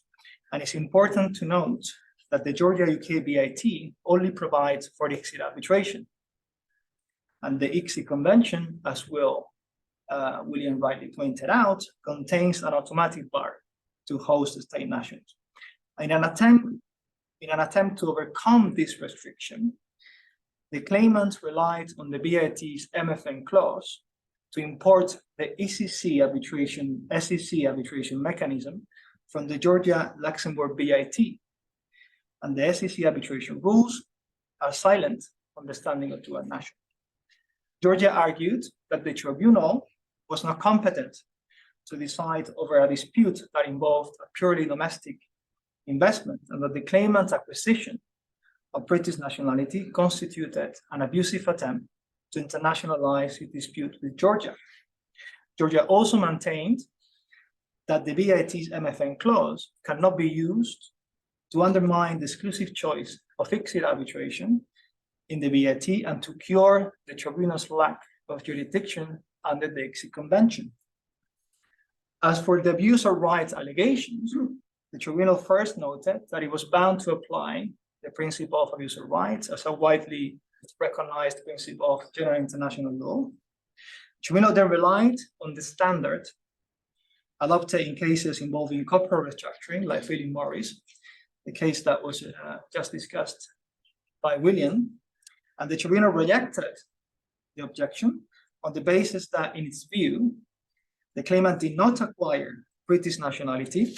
And it's important to note that the Georgia-UK BIT only provides for the ICSID arbitration. And the ICSID Convention, as William rightly pointed out, contains an automatic bar to host state nationals. In an attempt to overcome this restriction, the claimants relied on the BIT's MFN clause to import the SEC arbitration mechanism from the Georgia-Luxembourg BIT. And the SEC arbitration rules are silent on the standing of dual nationals. Georgia argued that the tribunal was not competent to decide over a dispute that involved a purely domestic investment, and that the claimant's acquisition of British nationality constituted an abusive attempt to internationalize the dispute with Georgia. Georgia also maintained that the BIT's MFN clause cannot be used to undermine the exclusive choice of ICSID arbitration in the BIT and to cure the tribunal's lack of jurisdiction under the ICSID Convention. As for the abuse of rights allegations, the tribunal first noted that it was bound to apply the principle of abuse of rights as a widely recognized principle of general international law. The tribunal then relied on the standard adopted in cases involving corporate restructuring, like Philip Morris, the case that was just discussed by William, and the tribunal rejected the objection on the basis that, in its view, the claimant did not acquire British nationality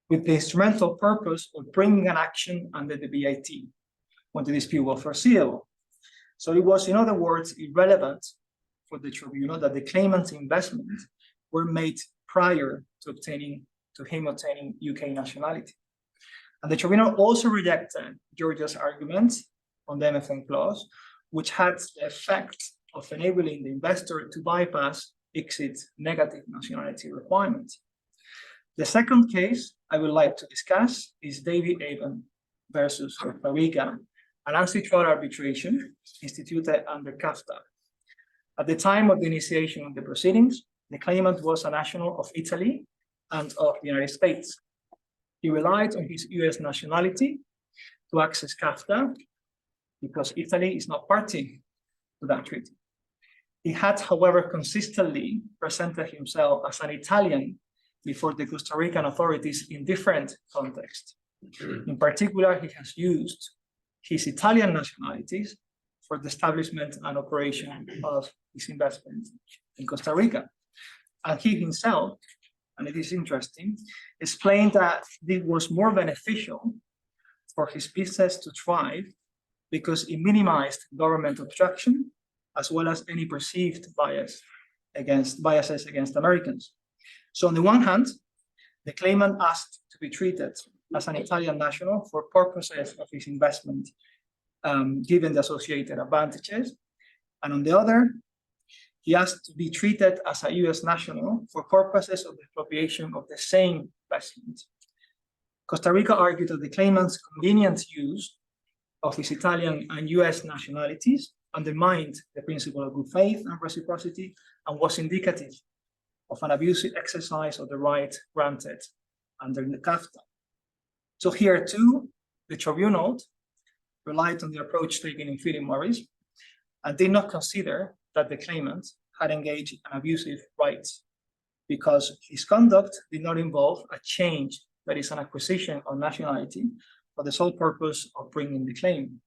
with the instrumental purpose of bringing an action under the BIT when the dispute was foreseeable. So it was, in other words, irrelevant for the tribunal that the claimant's investments were made prior to him obtaining UK nationality. And the tribunal also rejected Georgia's argument on the MFN clause, which had the effect of enabling the investor to bypass ICSID's negative nationality requirements. The second case I would like to discuss is David Avon versus Costa Rica, an antitrust arbitration instituted under CAFTA. At the time of the initiation of the proceedings, the claimant was a national of Italy and of the United States. He relied on his US nationality to access CAFTA because Italy is not party to that treaty. He had, however, consistently presented himself as an Italian before the Costa Rican authorities in different contexts. In particular, he has used his Italian nationalities for the establishment and operation of his investment in Costa Rica. And he himself, and it is interesting, explained that this was more beneficial for his business to thrive because it minimized government obstruction as well as any perceived biases against Americans. So on the one hand, the claimant asked to be treated as an Italian national for purposes of his investment, given the associated advantages. And on the other, he asked to be treated as a US national for purposes of the expropriation of the same investment. Costa Rica argued that the claimant's convenient use of his Italian and US nationalities undermined the principle of good faith and reciprocity and was indicative of an abusive exercise of the right granted under the CAFTA. So here too, the tribunal relied on the approach taken in Philip Morris and did not consider that the claimant had engaged in abusive rights because his conduct did not involve a change, that is an acquisition of nationality, for the sole purpose of bringing the claim.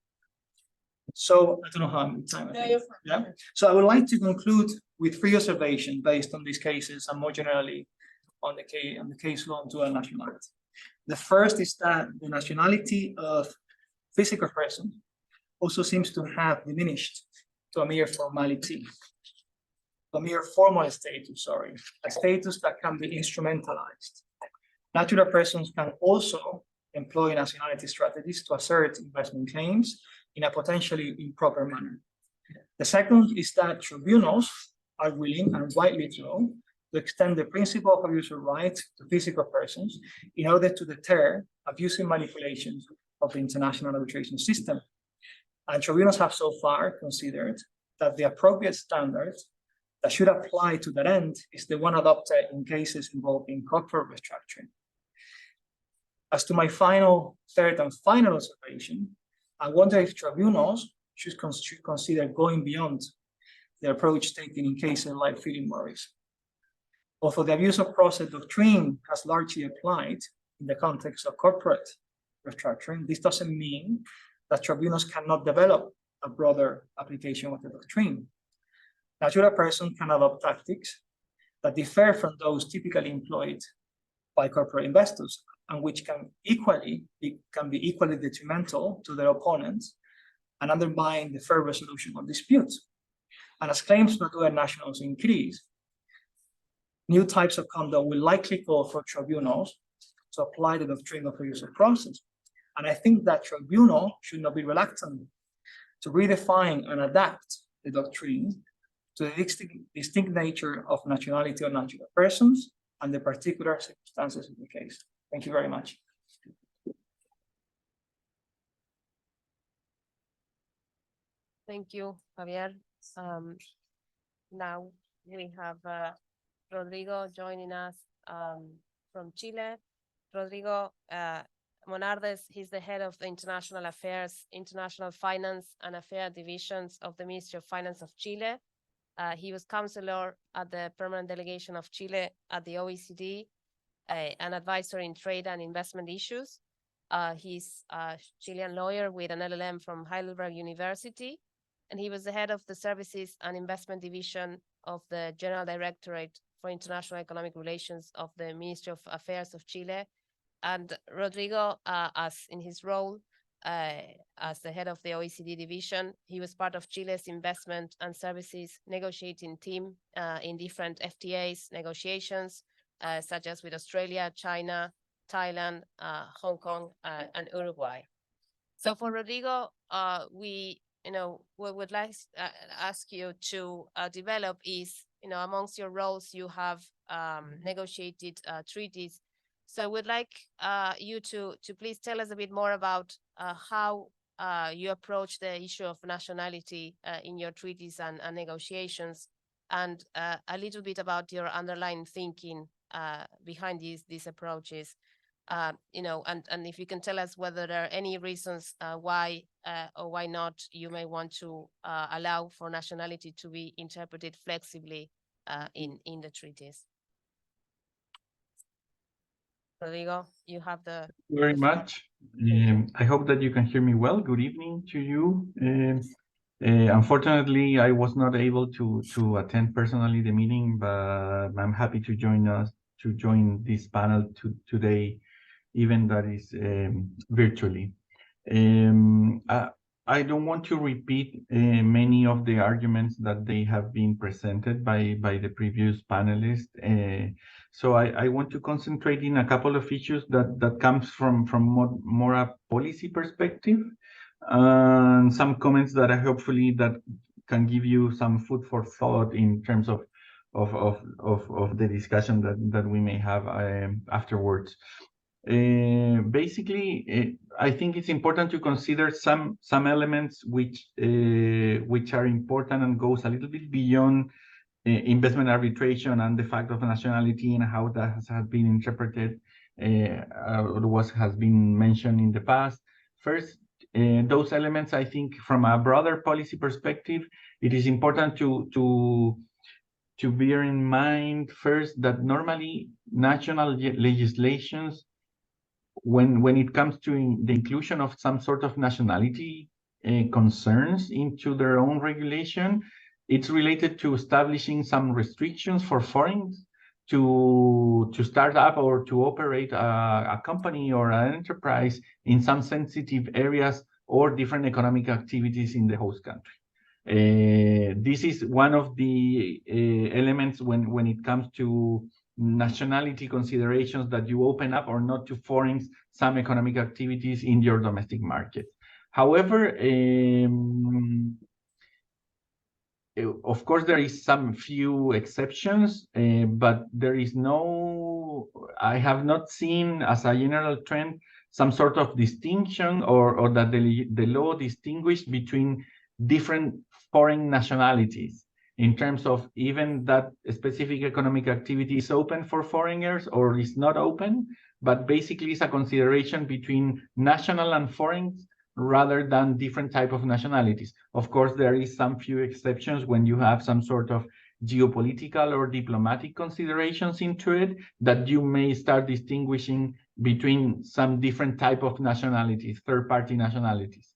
So I don't know how much time I think. Yeah. So I would like to conclude with three observations based on these cases and more generally on the case law on dual nationality. The first is that the nationality of physical person also seems to have diminished to a mere formality, a mere formal status, a status that can be instrumentalized. Natural persons can also employ nationality strategies to assert investment claims in a potentially improper manner. The second is that tribunals are willing, and rightly so, to extend the principle of abuse of rights to physical persons in order to deter abusive manipulations of the international arbitration system. And tribunals have so far considered that the appropriate standard that should apply to that end is the one adopted in cases involving corporate restructuring. As to my third and final observation, I wonder if tribunals should consider going beyond the approach taken in cases like Philip Morris. Although the abuse of process doctrine has largely applied in the context of corporate restructuring, this doesn't mean that tribunals cannot develop a broader application of the doctrine. Natural person can adopt tactics that differ from those typically employed by corporate investors, and which can be equally detrimental to their opponents and undermine the fair resolution of disputes. And as claims by dual nationals increase, new types of conduct will likely call for tribunals to apply the doctrine of abuse of process. And I think that tribunal should not be reluctant to redefine and adapt the doctrine to the distinct nature of nationality or natural persons and the particular circumstances of the case. Thank you very much. Thank you, Javier. Now we have Rodrigo joining us from Chile. Rodrigo Monardes, he's the head of the International Affairs, International Finance and Affairs Divisions of the Ministry of Finance of Chile. He was counselor at the Permanent Delegation of Chile at the OECD, an advisor in trade and investment issues. He's a Chilean lawyer with an LLM from Heidelberg University, and he was the head of the Services and Investment Division of the General Directorate for International Economic Relations of the Ministry of Affairs of Chile. And Rodrigo, as in his role as the head of the OECD division, he was part of Chile's investment and services negotiating team in different FTAs negotiations, such as with Australia, China, Thailand, Hong Kong, and Uruguay. So for Rodrigo, we would like to ask you to develop is, amongst your roles, you have negotiated treaties. So we'd like you to please tell us a bit more about how you approach the issue of nationality in your treaties and negotiations, and a little bit about your underlying thinking behind these approaches. And if you can tell us whether there are any reasons why or why not you may want to allow for nationality to be interpreted flexibly in the treaties. Rodrigo, you have the. Thank you very much. I hope that you can hear me well. Good evening to you. Unfortunately, I was not able to attend personally the meeting, but I'm happy to join this panel today, even that is virtually. I don't want to repeat many of the arguments that they have been presented by the previous panelists. So I want to concentrate in a couple of issues that comes from more a policy perspective, and some comments that hopefully that can give you some food for thought in terms of the discussion that we may have afterwards. Basically, I think it's important to consider some elements which are important and goes a little bit beyond investment arbitration and the fact of nationality and how that has been interpreted or has been mentioned in the past. First, those elements, I think, from a broader policy perspective, it is important to bear in mind first that normally national legislations, when it comes to the inclusion of some sort of nationality concerns into their own regulation, it's related to establishing some restrictions for foreigners to start up or to operate a company or an enterprise in some sensitive areas or different economic activities in the host country. This is one of the elements when it comes to nationality considerations, that you open up or not to foreigners some economic activities in your domestic market. However, of course, there is some few exceptions, but there is I have not seen as a general trend some sort of distinction or that the law distinguished between different foreign nationalities in terms of even that specific economic activity is open for foreigners or is not open, but basically it's a consideration between national and foreign rather than different type of nationalities. Of course, there is some few exceptions when you have some sort of geopolitical or diplomatic considerations into it that you may start distinguishing between some different type of nationalities, third-party nationalities.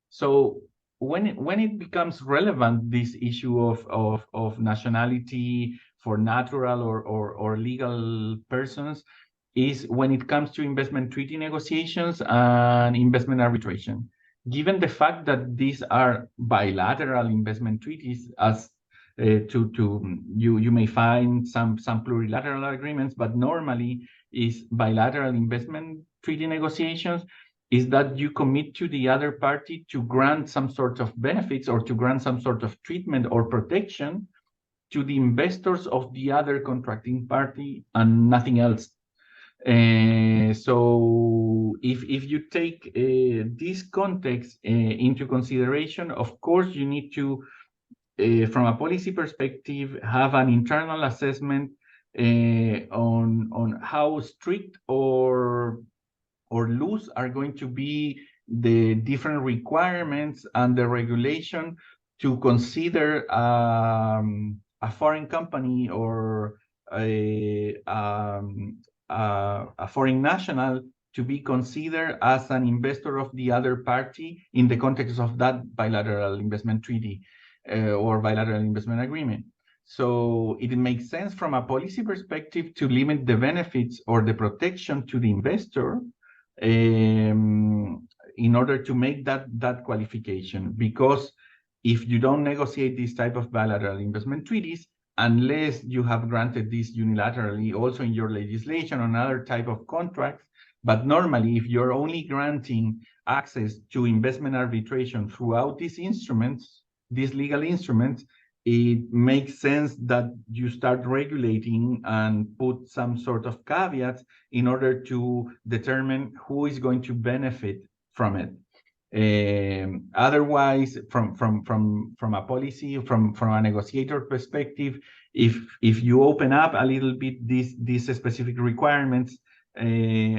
So when it becomes relevant, this issue of nationality for natural or legal persons is when it comes to investment treaty negotiations and investment arbitration. Given the fact that these are bilateral investment treaties, as you may find some plurilateral agreements, but normally is bilateral investment treaty negotiations, is that you commit to the other party to grant some sort of benefits or to grant some sort of treatment or protection to the investors of the other contracting party and nothing else. So if you take this context into consideration, of course, you need to, from a policy perspective, have an internal assessment on how strict or loose are going to be the different requirements and the regulation to consider a foreign company or a foreign national to be considered as an investor of the other party in the context of that bilateral investment treaty or bilateral investment agreement. So it makes sense from a policy perspective to limit the benefits or the protection to the investor in order to make that qualification. Because if you don't negotiate this type of bilateral investment treaties, unless you have granted this unilaterally also in your legislation on other type of contracts, but normally if you're only granting access to investment arbitration throughout these instruments, these legal instruments, it makes sense that you start regulating and put some sort of caveats in order to determine who is going to benefit from it. Otherwise, from a policy, from a negotiator perspective, if you open up a little bit these specific requirements and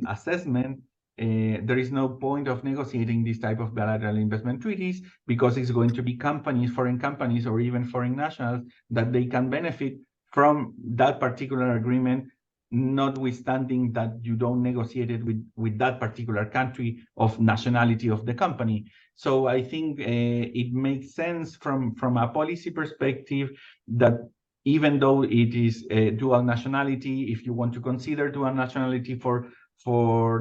assessment, there is no point of negotiating this type of bilateral investment treaties because it's going to be companies, foreign companies, or even foreign nationals that they can benefit from that particular agreement, notwithstanding that you don't negotiate it with that particular country of nationality of the company. So I think it makes sense from a policy perspective that even though it is a dual nationality, if you want to consider dual nationality for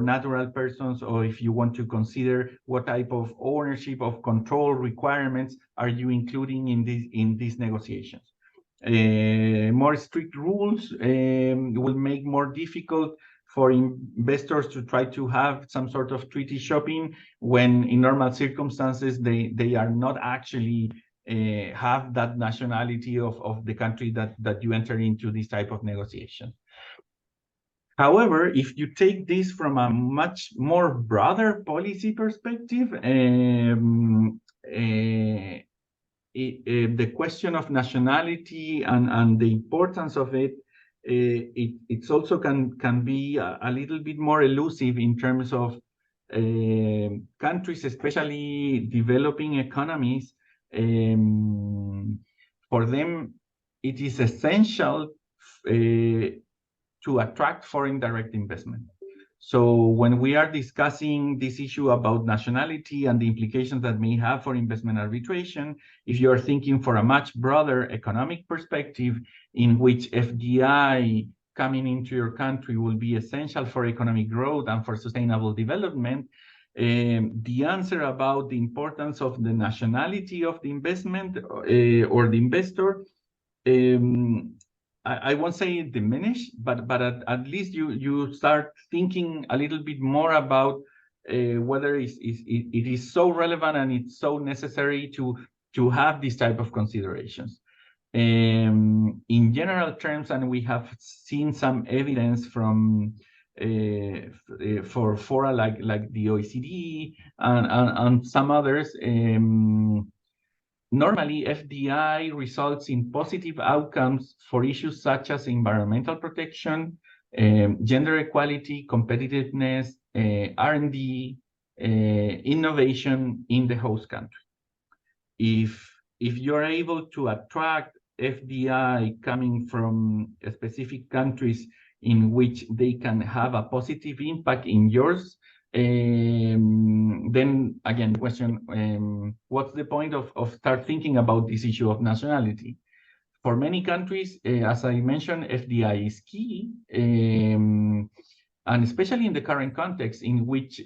natural persons, or if you want to consider what type of ownership of control requirements are you including in these negotiations. More strict rules will make more difficult for investors to try to have some sort of treaty shopping when in normal circumstances they are not actually have that nationality of the country that you enter into this type of negotiation. However, if you take this from a much more broader policy perspective, the question of nationality and the importance of it, it's also can be a little bit more elusive in terms of countries, especially developing economies. For them, it is essential to attract foreign direct investment. So when we are discussing this issue about nationality and the implications that may have for investment arbitration, if you're thinking for a much broader economic perspective in which FDI coming into your country will be essential for economic growth and for sustainable development, the answer about the importance of the nationality of the investment or the investor, I won't say diminish, but at least you start thinking a little bit more about whether it is so relevant and it's so necessary to have these type of considerations. In general terms, and we have seen some evidence from for fora like the OECD and some others, normally FDI results in positive outcomes for issues such as environmental protection, gender equality, competitiveness, R&D, innovation in the host country. If you're able to attract FDI coming from specific countries in which they can have a positive impact in yours, then again, question, what's the point of start thinking about this issue of nationality? For many countries, as I mentioned, FDI is key, and especially in the current context in which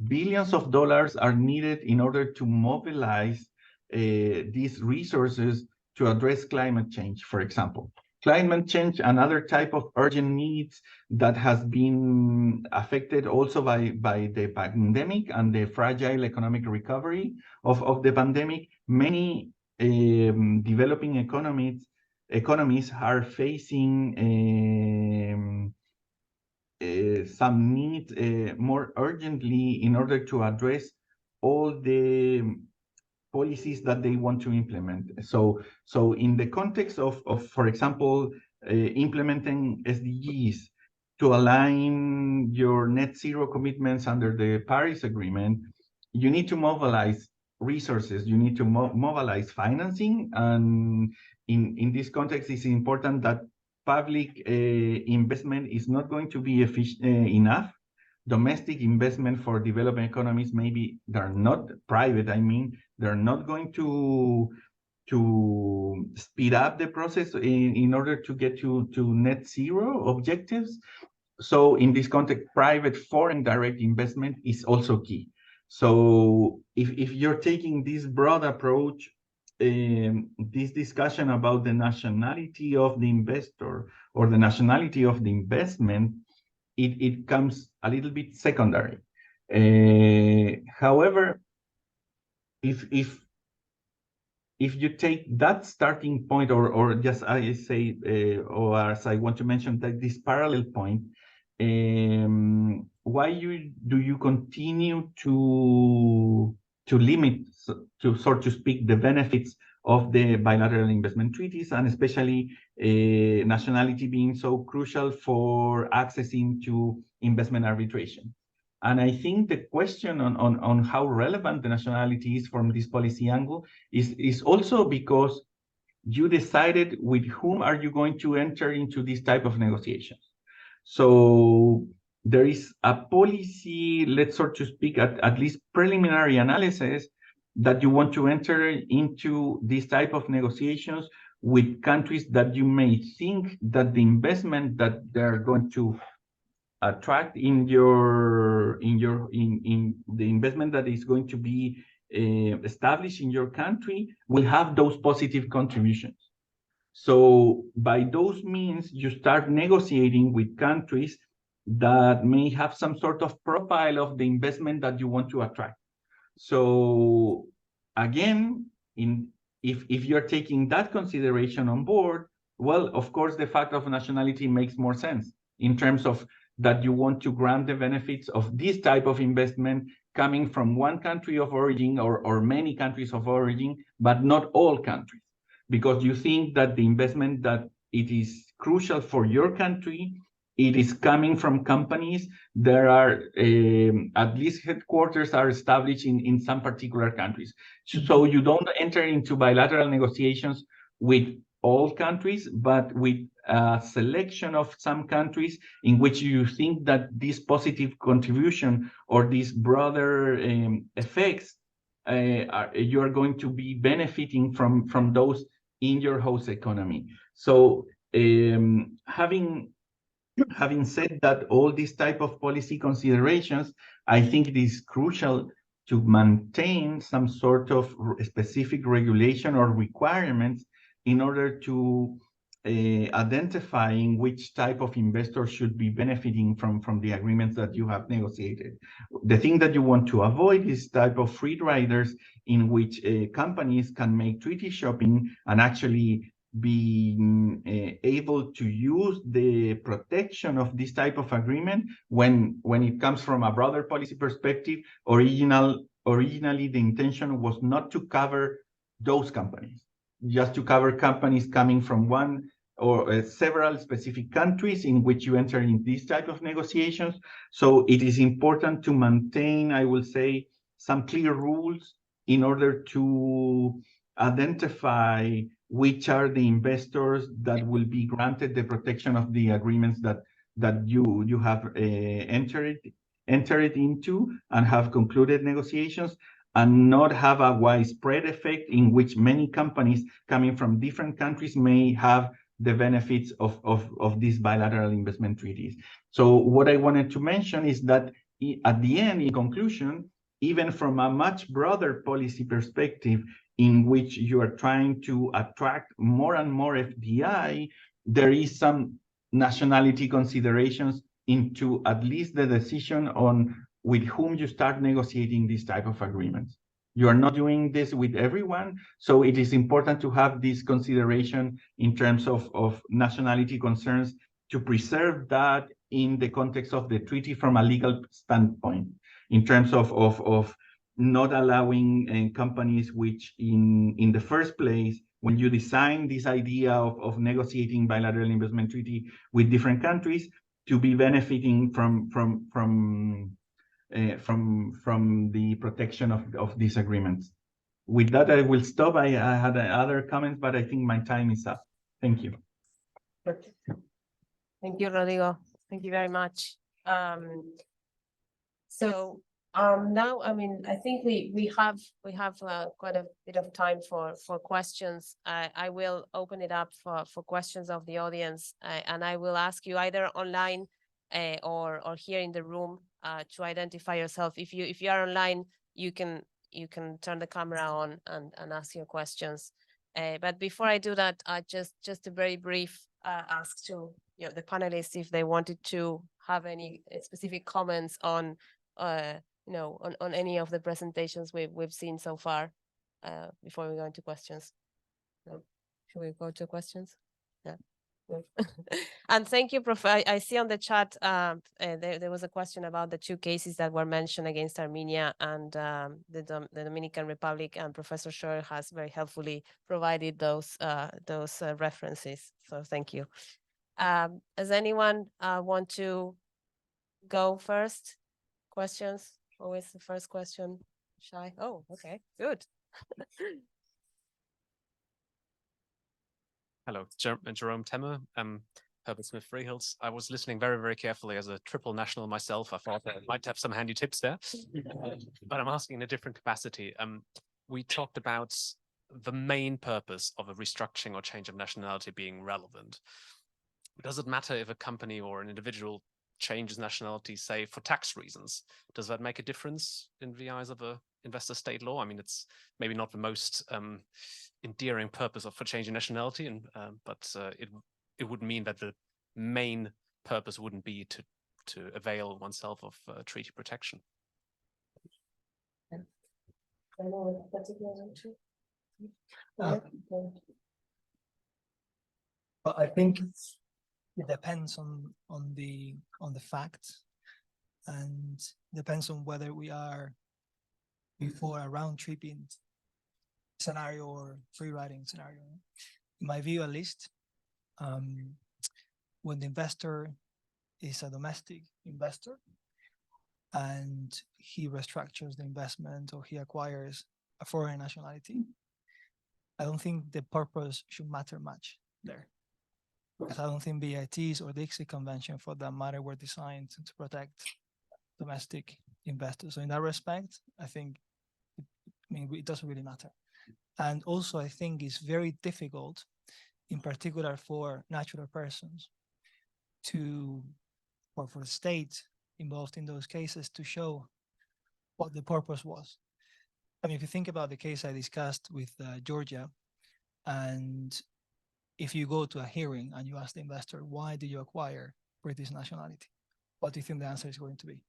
billions of dollars are needed in order to mobilize these resources to address climate change, for example. Climate change, another type of urgent needs that has been affected also by the pandemic and the fragile economic recovery of the pandemic. Many developing economies are facing some need more urgently in order to address all the policies that they want to implement. So in the context of for example, implementing SDGs to align your net zero commitments under the Paris Agreement, you need to mobilize resources, you need to mobilize financing, and in this context, it's important that public investment is not going to be enough. Domestic investment for developing economies, maybe they're not private, I mean, they're not going to speed up the process in order to get to net zero objectives. So in this context, private foreign direct investment is also key. So if you're taking this broad approach, this discussion about the nationality of the investor or the nationality of the investment, it comes a little bit secondary. However, if you take that starting point, or just I say, or as I want to mention, that this parallel point, why do you continue to limit, to sort to speak, the benefits of the bilateral investment treaties, and especially nationality being so crucial for accessing to investment arbitration? And I think the question on how relevant the nationality is from this policy angle is also because you decided with whom are you going to enter into this type of negotiations. So there is a policy, let's sort to speak, at least preliminary analysis, that you want to enter into this type of negotiations with countries that you may think that the investment that they're going to attract in the investment that is going to be established in your country will have those positive contributions. So by those means, you start negotiating with countries that may have some sort of profile of the investment that you want to attract. So again, if you're taking that consideration on board, well, of course, the fact of nationality makes more sense in terms of that you want to grant the benefits of this type of investment coming from one country of origin or many countries of origin, but not all countries, because you think that the investment that it is crucial for your country, it is coming from companies that are, at least headquarters are established in some particular countries. So you don't enter into bilateral negotiations with all countries, but with a selection of some countries in which you think that this positive contribution or these broader effects, you are going to be benefiting from those in your host economy. So having said that, all these type of policy considerations, I think it is crucial to maintain some sort of specific regulation or requirements in order to identifying which type of investor should be benefiting from the agreements that you have negotiated. The thing that you want to avoid is type of free riders in which companies can make treaty shopping and actually being able to use the protection of this type of agreement when it comes from a broader policy perspective. Originally, the intention was not to cover those companies, just to cover companies coming from one or several specific countries in which you enter in these type of negotiations. So it is important to maintain, I will say, some clear rules in order to identify which are the investors that will be granted the protection of the agreements that you have entered into and have concluded negotiations, and not have a widespread effect in which many companies coming from different countries may have the benefits of these bilateral investment treaties. So what I wanted to mention is that at the end, in conclusion, even from a much broader policy perspective, in which you are trying to attract more and more FDI, there is some nationality considerations into at least the decision on with whom you start negotiating these type of agreements. You are not doing this with everyone, so it is important to have this consideration in terms of nationality concerns to preserve that in the context of the treaty from a legal standpoint, in terms of not allowing companies which in the first place, when you design this idea of negotiating bilateral investment treaty with different countries, to be benefiting from the protection of these agreements. With that, I will stop. I had other comments, but I think my time is up. Thank you. Thank you, Rodrigo. Thank you very much. Now, I mean, I think we have quite a bit of time for questions. I will open it up for questions of the audience, and I will ask you either online or here in the room to identify yourself. If you are online, you can turn the camera on and ask your questions. But before I do that, just a very brief ask to the panelists if they wanted to have any specific comments on on any of the presentations we've seen so far before we go into questions. No? Should we go to questions? Yeah. And thank you, Prof. I see on the chat there was a question about the two cases that were mentioned against Armenia and the Dominican Republic, and Professor Schor has very helpfully provided those references. So thank you. Does anyone want to go first? Questions? Always the first question. Shy. Oh, okay, good. Hello, Jerome Temmer, Herbert Smith Freehills. I was listening very, very carefully as a triple national myself. I thought I might have some handy tips there, but I'm asking in a different capacity. We talked about the main purpose of a restructuring or change of nationality being relevant. Does it matter if a company or an individual changes nationality, say, for tax reasons? Does that make a difference in the eyes of a investor state law? I mean, it's maybe not the most endearing purpose for changing nationality, but it would mean that the main purpose wouldn't be to avail oneself of treaty protection. But I think it depends on the facts, and depends on whether we are before a round tripping scenario or free riding scenario. In my view, at least, when the investor is a domestic investor and he restructures the investment or he acquires a foreign nationality, I don't think the purpose should matter much there. Because I don't think BITs or the ICSID Convention, for that matter, were designed to protect domestic investors. So in that respect, I think, it doesn't really matter. And also, I think it's very difficult, in particular for natural persons, or for the state involved in those cases, to show what the purpose was. I mean, if you think about the case I discussed with Georgia, and if you go to a hearing and you ask the investor, why do you acquire British nationality? What do you think the answer is going to be?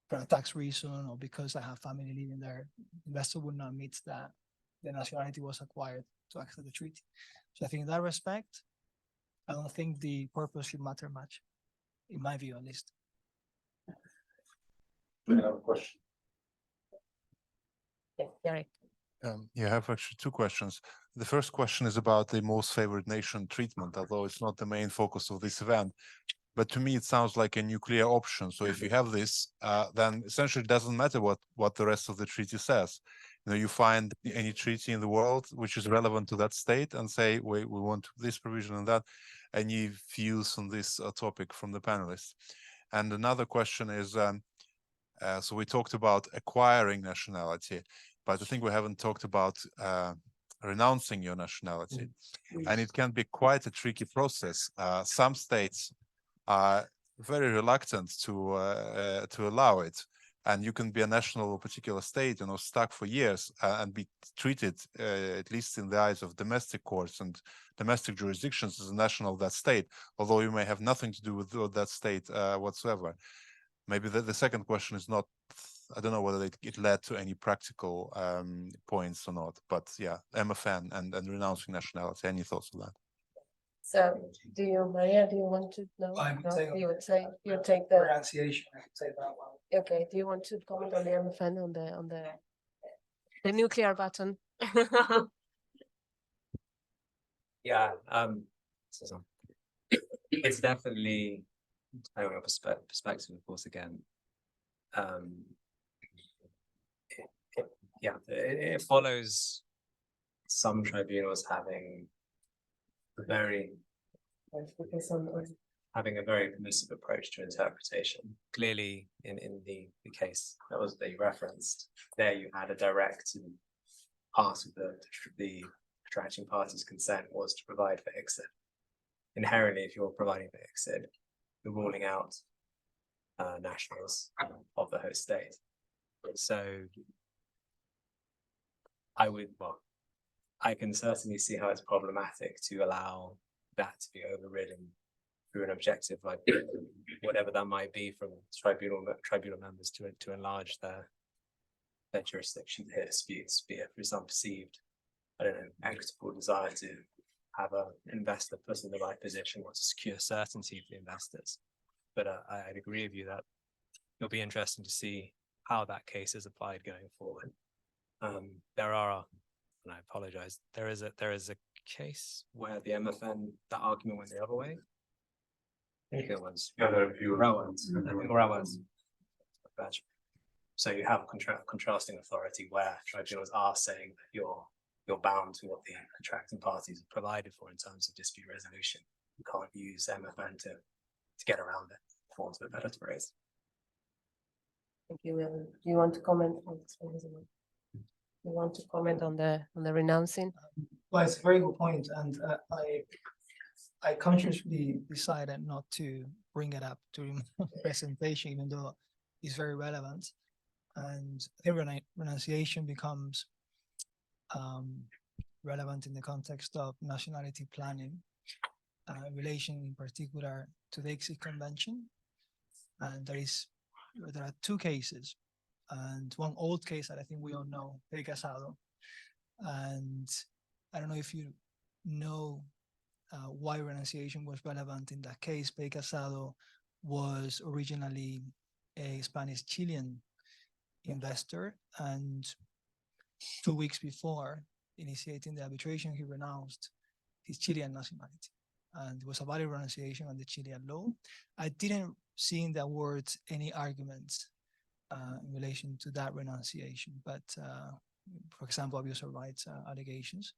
For a tax reason or because I have family living there, the investor would not admit that the nationality was acquired to access the treaty. So I think in that respect, I don't think the purpose should matter much, in my view at least. We have a question. Yeah, Gary. Yeah, I have actually two questions. The first question is about the most favored nation treatment, although it's not the main focus of this event. But to me, it sounds like a nuclear option. So if you have this, then essentially it doesn't matter what the rest of the treaty says. You know, you find any treaty in the world which is relevant to that state and say, we want this provision and that. Any views on this topic from the panelists? And another question is, so we talked about acquiring nationality, but I think we haven't talked about renouncing your nationality. And it can be quite a tricky process. Some states are very reluctant to allow it, and you can be a national of a particular state, you know, stuck for years and be treated, at least in the eyes of domestic courts and domestic jurisdictions, as a national of that state, although you may have nothing to do with that state whatsoever. Maybe the second question is not, I don't know whether it led to any practical points or not, but yeah, MFN and renouncing nationality. Any thoughts on that? So do you, Maria, do you want to know? I would No? say- You would say, you take the, Pronunciation, I could say that one. okay, do you want to comment on the MFN on the nuclear button? Yeah, so it's definitely, depending on your perspective, of course, again, it follows some tribunals having a very permissive approach to interpretation. Clearly, in the case that you referenced, there you had a direct, and part of the contracting party's consent was to provide for exit. Inherently, if you're providing for exit, you're ruling out nationals of the host state. So I can certainly see how it's problematic to allow that to be overridden through an objective like whatever that might be from tribunal members to enlarge their jurisdiction to hear disputes, be it for some perceived, I don't know, equitable desire to have an investor put in the right position or to secure certainty for the investors. But I'd agree with you that it'll be interesting to see how that case is applied going forward. There are, and I apologize, there is a case where the MFN, that argument went the other way. I think it was Rowan's. So you have contrasting authority where tribunals are saying that you're bound to what the contracting parties have provided for in terms of dispute resolution. You can't use MFN to get around it, for want of a better phrase. Thank you. Do you want to comment? You want to comment on the renouncing? Well, it's a very good point, and I consciously decided not to bring it up during my presentation, even though it's very relevant. And renunciation becomes relevant in the context of nationality planning, in relation in particular to the Exit Convention. And there are two cases, and one old case that I think we all know, Pay Casado. And I don't know if you know why renunciation was relevant in that case. Pay Casado was originally a Spanish-Chilean investor, and 2 weeks before initiating the arbitration, he renounced his Chilean nationality, and it was a valid renunciation under Chilean law. I didn't see in the words any arguments in relation to that renunciation, but for example, abuse of rights allegations.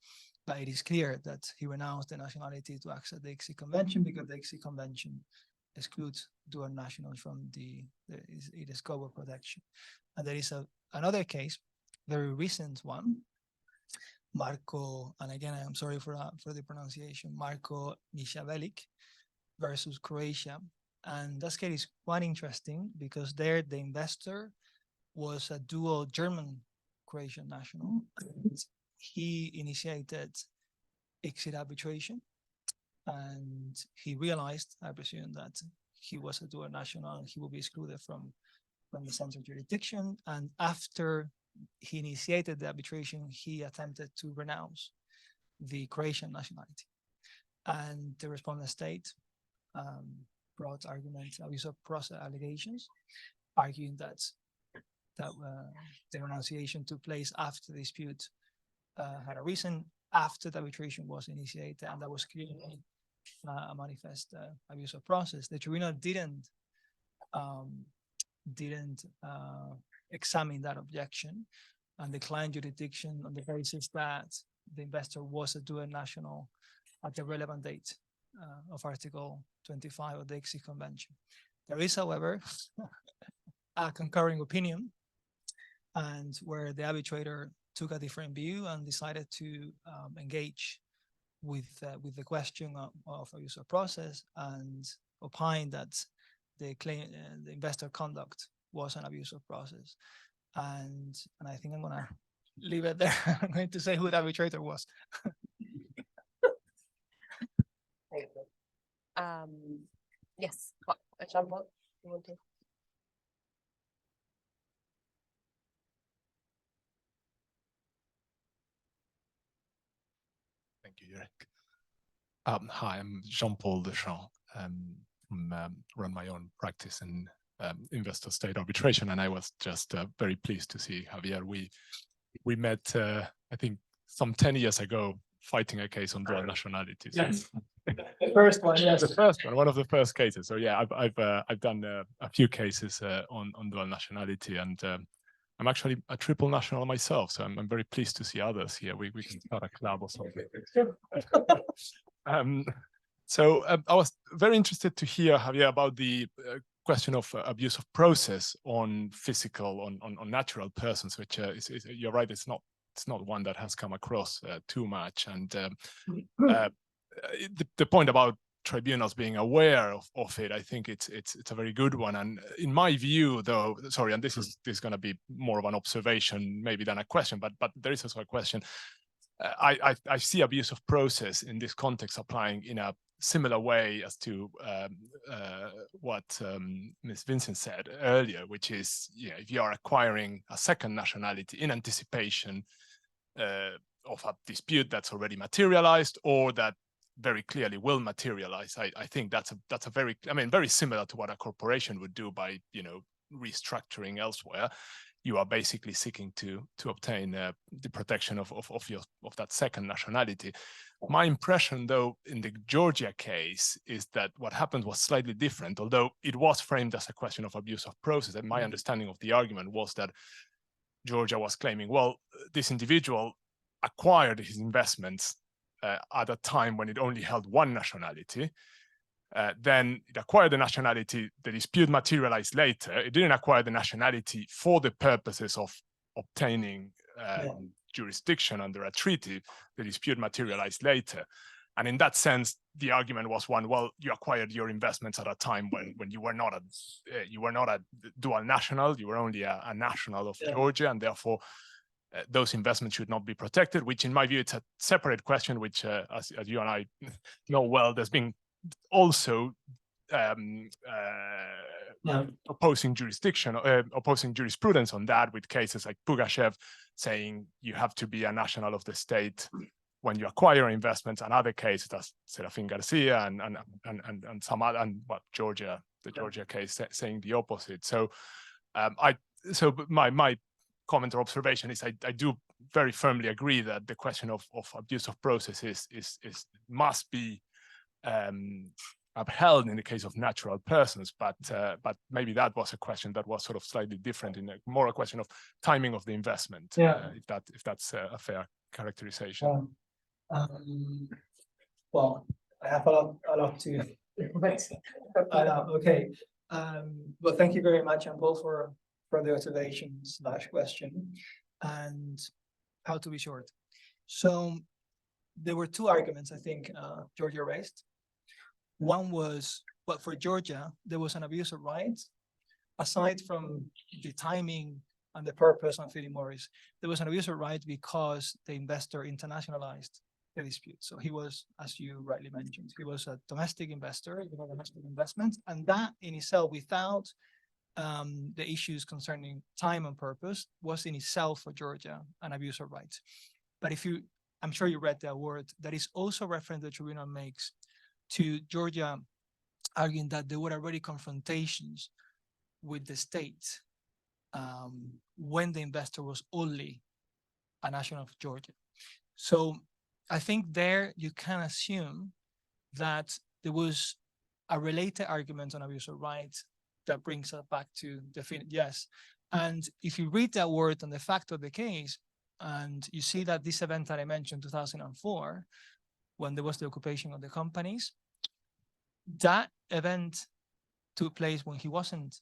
But it is clear that he renounced the nationality to access the Exit Convention because the Exit Convention excludes dual nationals from the scope of protection. And there is another case, very recent one, Marko, and again, I'm sorry for the pronunciation, Marko Nishavelik versus Croatia. And that case is quite interesting because there the investor was a dual German-Croatian national. He initiated exit arbitration. And he realized, I presume, that he was a dual national and he will be excluded from the central jurisdiction. And after he initiated the arbitration, he attempted to renounce the Croatian nationality. And the respondent state brought arguments, abuse of process allegations, arguing that the renunciation took place after the dispute had arisen, after the arbitration was initiated, and that was clearly a manifest abuse of process. The tribunal didn't examine that objection and declined jurisdiction on the basis that the investor was a dual national at the relevant date of Article 25 of the Exit Convention. There is, however, a concurring opinion, and where the arbitrator took a different view and decided to engage with the question of abuse of process and opined that the investor conduct was an abuse of process. And I think I'm gonna leave it there. I'm going to say who the arbitrator was. Thank you. Yes, Jean-Paul, you want to? Thank you, Eric. Hi, I'm Jean-Paul Deschamps. Run my own practice in investor state arbitration, and I was just very pleased to see Javier. We met, I think, some 10 years ago, fighting a case on dual nationalities. Yes, the first one. Yes, the first one, one of the first cases. So yeah, I've done a few cases on dual nationality, and I'm actually a triple national myself, so I'm very pleased to see others here. We can start a club or something. So I was very interested to hear, Javier, about the question of abuse of process on physical, on natural persons, which you're right, it's not one that has come across too much. And the point about tribunals being aware of it, I think it's a very good one. And in my view, though, sorry, and this is going to be more of an observation maybe than a question, but there is also a question. I see abuse of process in this context applying in a similar way as to what Ms. Vincent said earlier, which is, if you are acquiring a second nationality in anticipation of a dispute that's already materialized or that very clearly will materialize, I think that's a very, very similar to what a corporation would do by, restructuring elsewhere. You are basically seeking to obtain the protection of that second nationality. My impression, though, in the Georgia case is that what happened was slightly different, although it was framed as a question of abuse of process. And my understanding of the argument was that Georgia was claiming, well, this individual acquired his investments at a time when it only held one nationality. Then it acquired the nationality, the dispute materialized later. It didn't acquire the nationality for the purposes of obtaining jurisdiction under a treaty. The dispute materialized later. And in that sense, the argument was one, well, you acquired your investments at a time when you were not a dual national, you were only a national of Georgia, and therefore those investments should not be protected, which in my view, it's a separate question, which as you and I know well, there's been also opposing jurisprudence on that, with cases like Pugachev saying you have to be a national of the state when you acquire investments, and other cases, as Serafin Garcia and some other, and Georgia, the Georgia case saying the opposite. So my comment or observation is I do very firmly agree that the question of abuse of process must be upheld in the case of natural persons, but maybe that was a question that was sort of slightly different, in more a question of timing of the investment. If that's a fair characterization. Well, I have a lot to. I know. Okay, but thank you very much, Jean-Paul, for the observation/question, and how to be short. So there were two arguments I think Georgia raised. One was, well, for Georgia, there was an abuse of rights. Aside from the timing and the purpose on Philip Morris, there was an abuse of rights because the investor internationalized the dispute. So he was, as you rightly mentioned, he was a domestic investor, domestic investment, and that in itself, without the issues concerning time and purpose, was in itself for Georgia an abuse of rights. But if you, I'm sure you read the award, that is also reference the tribunal makes to Georgia arguing that there were already confrontations with the state when the investor was only a national of Georgia. So I think there you can assume that there was a related argument on abuse of rights that brings us back to definite yes. And if you read that word and the fact of the case, and you see that this event that I mentioned, 2004, when there was the occupation of the companies, that event took place when he wasn't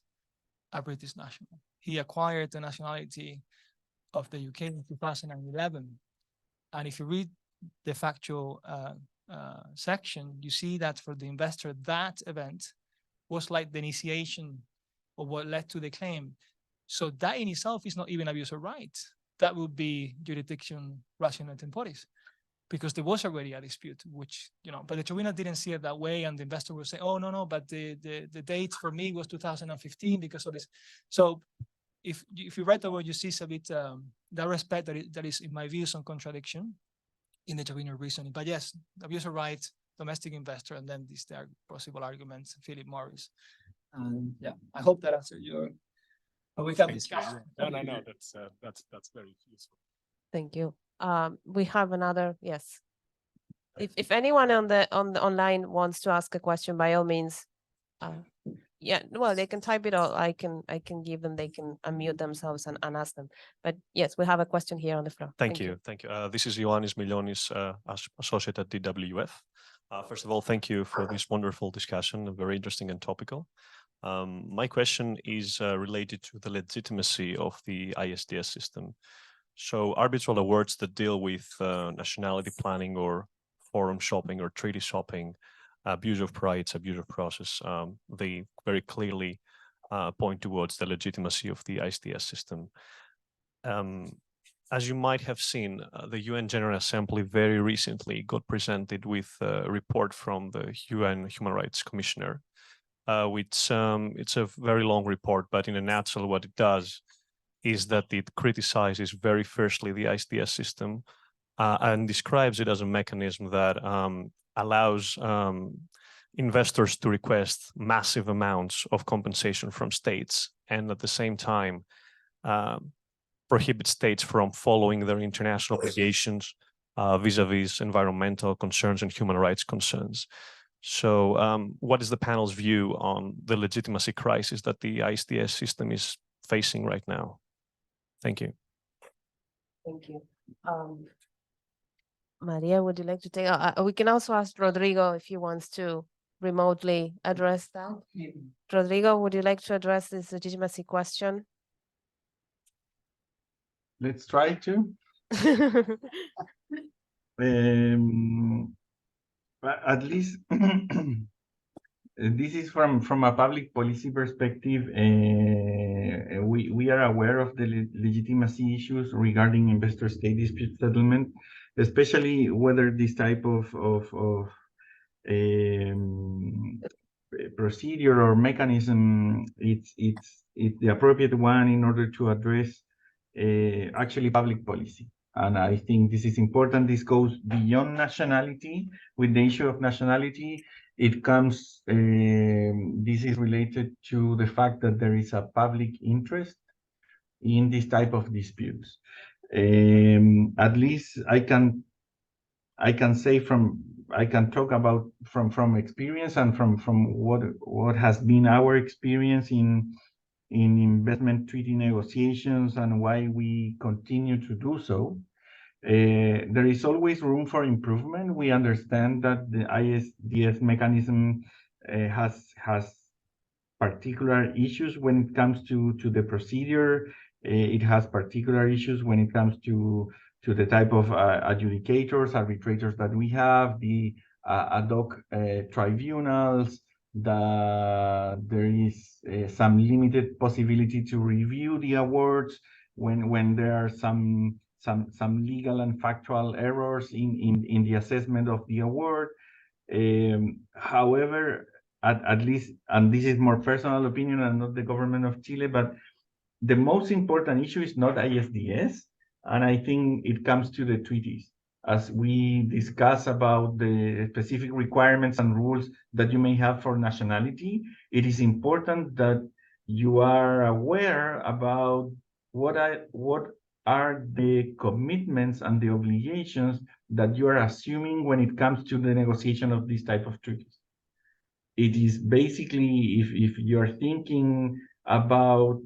a British national. He acquired the nationality of the UK in 2011. And if you read the factual section, you see that for the investor, that event was like the initiation of what led to the claim. So that in itself is not even abuse of rights. That would be jurisdiction rational temporis, because there was already a dispute, which, you know, but the tribunal didn't see it that way, and the investor will say, oh, no, but the date for me was 2015 because of this. So if you read the word, you see a bit that respect that is, in my view, some contradiction in the tribunal reasoning. But yes, abuse of rights, domestic investor, and then these there possible arguments, Philip Morris. Yeah, I hope that answered your. We can discuss. No, that's very useful. Thank you. We have another, yes. If anyone on the online wants to ask a question, by all means, yeah, well, they can type it out. I can give them, they can unmute themselves and ask them. But yes, we have a question here on the floor. Thank you. This is Ioannis Milionis, associate at DWF. First of all, thank you for this wonderful discussion, very interesting and topical. My question is related to the legitimacy of the ISDS system. So arbitral awards that deal with nationality planning or forum shopping or treaty shopping, abuse of rights, abuse of process, they very clearly point towards the legitimacy of the ISDS system. As you might have seen, the UN General Assembly very recently got presented with a report from the UN Human Rights Commissioner. It's a very long report, but in a nutshell, what it does is that it criticizes very firstly the ISDS system and describes it as a mechanism that allows investors to request massive amounts of compensation from states, and at the same time prohibit states from following their international obligations vis-a-vis environmental concerns and human rights concerns. So what is the panel's view on the legitimacy crisis that the ISDS system is facing right now? Thank you. Thank you. Maria, would you like to take, we can also ask Rodrigo if he wants to remotely address that. Rodrigo, would you like to address this legitimacy question? Let's try to. At least this is from a public policy perspective. We are aware of the legitimacy issues regarding investor-state dispute settlement, especially whether this type of procedure or mechanism it's the appropriate one in order to address actually public policy. And I think this is important. This goes beyond nationality. With the issue of nationality, it comes, this is related to the fact that there is a public interest in this type of disputes. At least I can say I can talk about from experience and from what has been our experience in investment treaty negotiations and why we continue to do so. There is always room for improvement. We understand that the ISDS mechanism has particular issues when it comes to the procedure. It has particular issues when it comes to the type of adjudicators, arbitrators that we have, the ad hoc tribunals, there is some limited possibility to review the awards when there are some some legal and factual errors in the assessment of the award. However, at least, and this is more personal opinion and not the government of Chile, but the most important issue is not ISDS, and I think it comes to the treaties. As we discuss about the specific requirements and rules that you may have for nationality, it is important that you are aware about what are the commitments and the obligations that you are assuming when it comes to the negotiation of this type of treaties. It is basically, if you're thinking about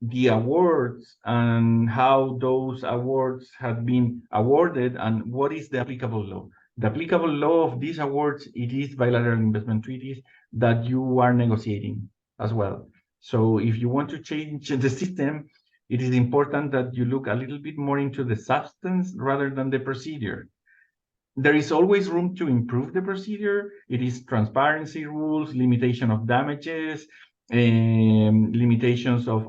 the awards and how those awards have been awarded and what is the applicable law. The applicable law of these awards, it is bilateral investment treaties that you are negotiating as well. So if you want to change the system, it is important that you look a little bit more into the substance rather than the procedure. There is always room to improve the procedure. It is transparency rules, limitation of damages, limitations of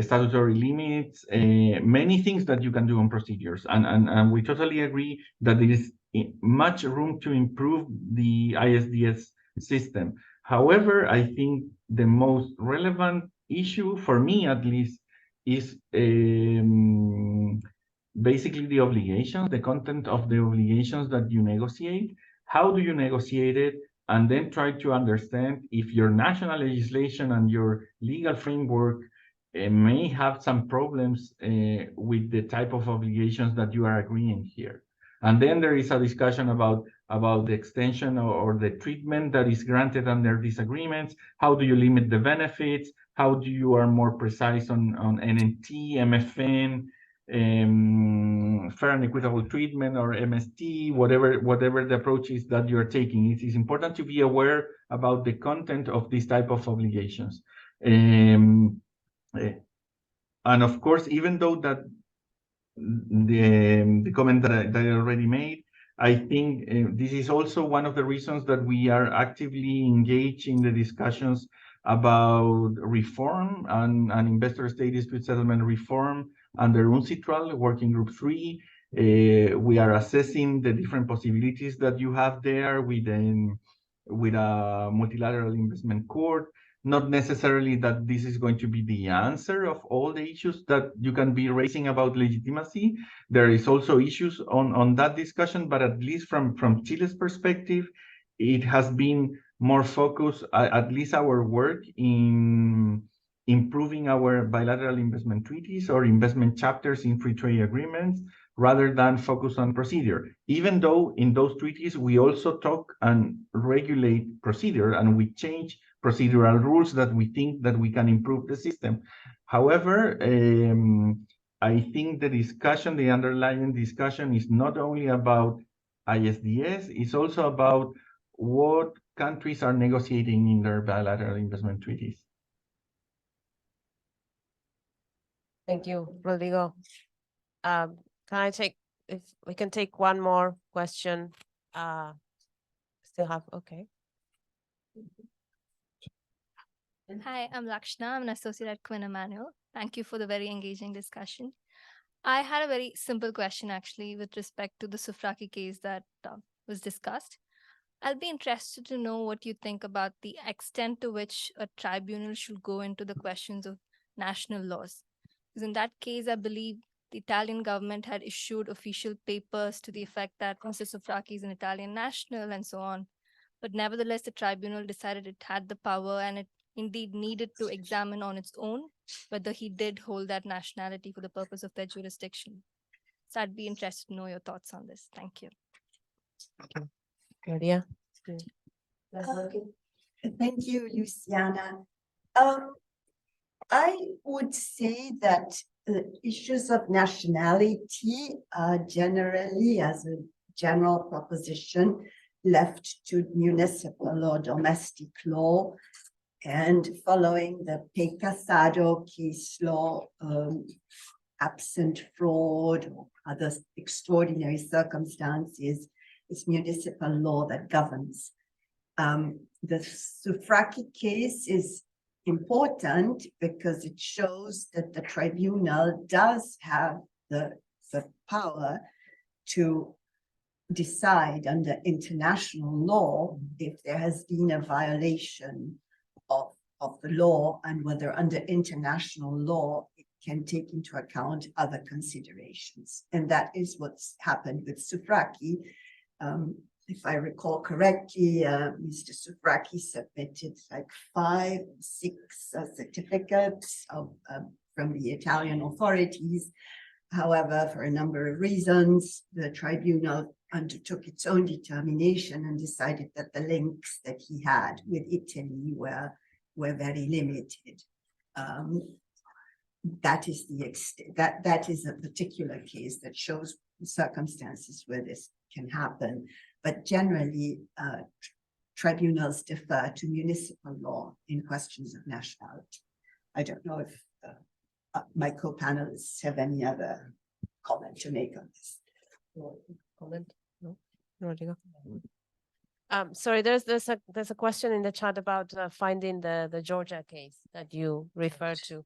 statutory limits, many things that you can do on procedures. And we totally agree that there is much room to improve the ISDS system. However, I think the most relevant issue, for me at least, is basically the obligations, the content of the obligations that you negotiate. How do you negotiate it? And then try to understand if your national legislation and your legal framework may have some problems with the type of obligations that you are agreeing here. And then there is a discussion about the extension or the treatment that is granted under these agreements. How do you limit the benefits? How do you are more precise on NNT, MFN, fair and equitable treatment, or MST, whatever the approach is that you're taking. It is important to be aware about the content of this type of obligations. And of course, even though that the comment that I already made, I think this is also one of the reasons that we are actively engaged in the discussions about reform and investor state dispute settlement reform under UNCITRAL, Working Group 3. We are assessing the different possibilities that you have there with a multilateral investment court. Not necessarily that this is going to be the answer of all the issues that you can be raising about legitimacy. There is also issues on that discussion, but at least from Chile's perspective, it has been more focused, at least our work, in improving our bilateral investment treaties or investment chapters in free trade agreements, rather than focus on procedure. Even though in those treaties, we also talk and regulate procedure, and we change procedural rules that we think that we can improve the system. However, I think the underlying discussion is not only about ISDS, it's also about what countries are negotiating in their bilateral investment treaties. Thank you, Rodrigo. If we can take one more question. Still have, okay. Hi, I'm Lakshna. I'm an associate at Quinn Emanuel. Thank you for the very engaging discussion. I had a very simple question, actually, with respect to the Soufraki case that was discussed. I'll be interested to know what you think about the extent to which a tribunal should go into the questions of national laws. Because in that case, I believe the Italian government had issued official papers to the effect that Mr. Soufraki is an Italian national and so on. But nevertheless, the tribunal decided it had the power and it indeed needed to examine on its own whether he did hold that nationality for the purpose of their jurisdiction. So I'd be interested to know your thoughts on this. Thank you. Claudia. Thank you, Luciana. I would say that the issues of nationality are generally, as a general proposition, left to municipal or domestic law, and following the Pecasado case law, absent fraud or other extraordinary circumstances, it's municipal law that governs. The Soufraki case is important because it shows that the tribunal does have the power to decide under international law if there has been a violation of the law, and whether under international law it can take into account other considerations. And that is what's happened with Soufraki. If I recall correctly, Mr. Soufraki submitted like 5 or 6 certificates from the Italian authorities. However, for a number of reasons, the tribunal undertook its own determination and decided that the links that he had with Italy were very limited. That is that is a particular case that shows circumstances where this can happen. But generally, tribunals defer to municipal law in questions of nationality. I don't know if my co-panelists have any other comment to make on this. Comment? No, Rodrigo. Sorry, there's a question in the chat about finding the Georgia case that you referred to.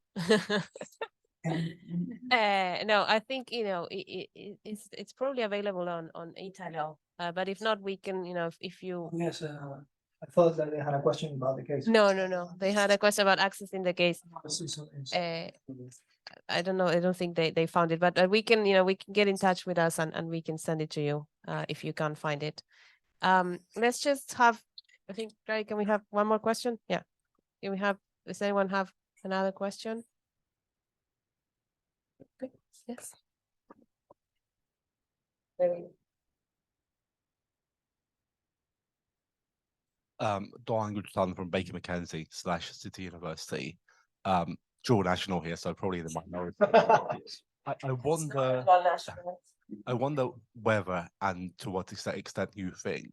No, I think it's probably available on Italo, but if not, we can if you. Yes, I thought that they had a question about the case. No. They had a question about accessing the case. Yes. I don't know. I don't think they found it, but we can we can get in touch with us and we can send it to you if you can't find it. Let's just have. I think, Gary, can we have one more question? Yeah. Can we have? Does anyone have another question? Okay. Yes. Don Goodson from Baker McKenzie / City University. Dual national here, so probably the minority. I wonder whether and to what extent you think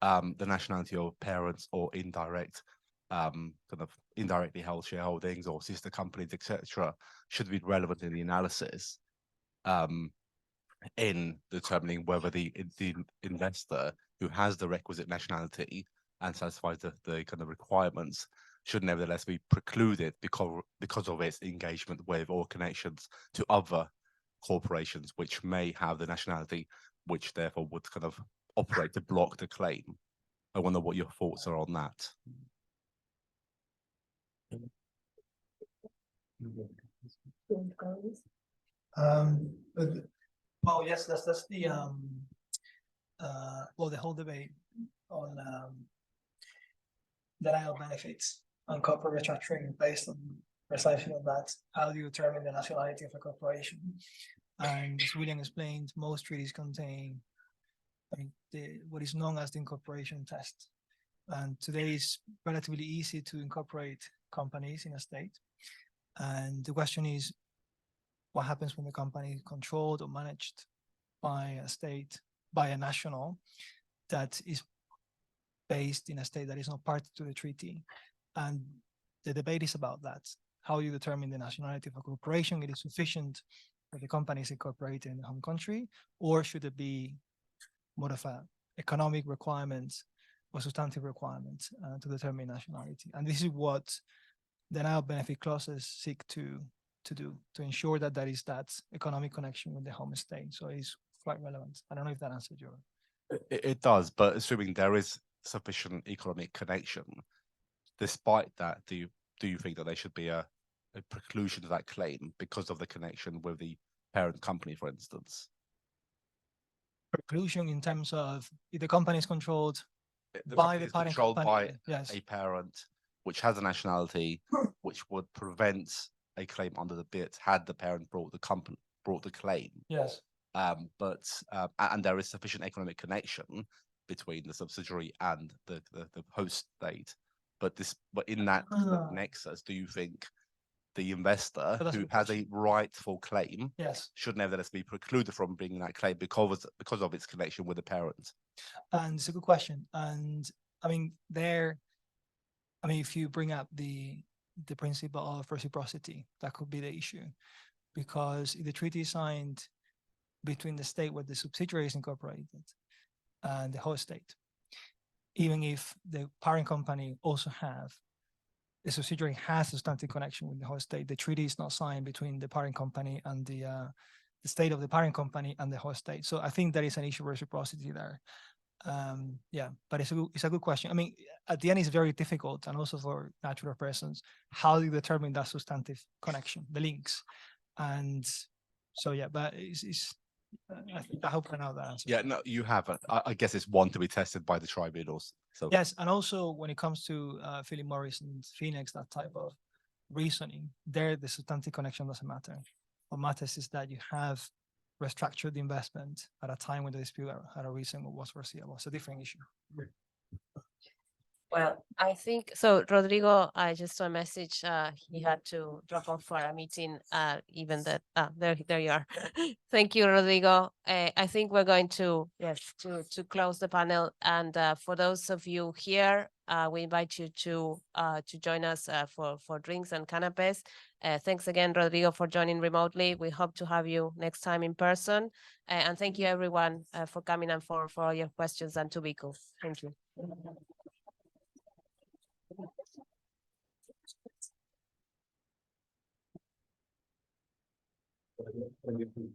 the nationality of parents or indirect kind of indirectly held shareholdings or sister companies, etc., should be relevant in the analysis in determining whether the investor who has the requisite nationality and satisfies the kind of requirements should nevertheless be precluded because of its engagement with or connections to other corporations which may have the nationality, which therefore would kind of operate to block the claim. I wonder what your thoughts are on that. Well, yes, that's the the whole debate on denial of benefits on corporate restructuring based on precisely on that. How do you determine the nationality of a corporation? And as William explained, most treaties contain what is known as the incorporation test. And today it's relatively easy to incorporate companies in a state. And the question is, what happens when the company is controlled or managed by a state, by a national that is based in a state that is not part to the treaty? And the debate is about that. How you determine the nationality of a corporation? It is sufficient that the company is incorporated in the home country, or should it be more of an economic requirement or substantive requirement to determine nationality? And this is what the now benefit clauses seek to do, to ensure that there is that economic connection with the home state. So it's quite relevant. I don't know if that answered your. It does, but assuming there is sufficient economic connection, despite that, do you think that there should be a preclusion to that claim because of the connection with the parent company, for instance? Preclusion in terms of if the company is controlled by the parent company, by yes. a parent which has a nationality, which would prevent a claim under the BIT had the parent brought the claim. Yes. And there is sufficient economic connection between the subsidiary and the host state. But in that nexus, do you think the investor who has a rightful claim should nevertheless be precluded from bringing that claim because of its connection with the parent? And it's a good question. And I mean, if you bring up the principle of reciprocity, that could be the issue. Because if the treaty is signed between the state where the subsidiary is incorporated and the host state, even if the parent company also have the subsidiary has a substantive connection with the host state. The treaty is not signed between the parent company and the state of the parent company and the host state. So I think there is an issue of reciprocity there. Yeah, but it's a good question. I mean, at the end, it's very difficult, and also for natural persons, how do you determine that substantive connection, the links? And so, yeah, but I hope I know that answer. Yeah, no, you haven't. I guess it's one to be tested by the tribunals. So Yes, and also when it comes to Philip Morris and Phoenix, that type of reasoning, there the substantive connection doesn't matter. What matters is that you have restructured the investment at a time when the dispute had a reason or was foreseeable. It's a different issue. Well, I think so. Rodrigo, I just saw a message. He had to drop off for a meeting. Even that. There you are. Thank you, Rodrigo. I think we're going to close the panel. And for those of you here, we invite you to join us for drinks and canapes. Thanks again, Rodrigo, for joining remotely. We hope to have you next time in person. And thank you, everyone, for coming and for all your questions, and to be cool. Thank you. Thank you.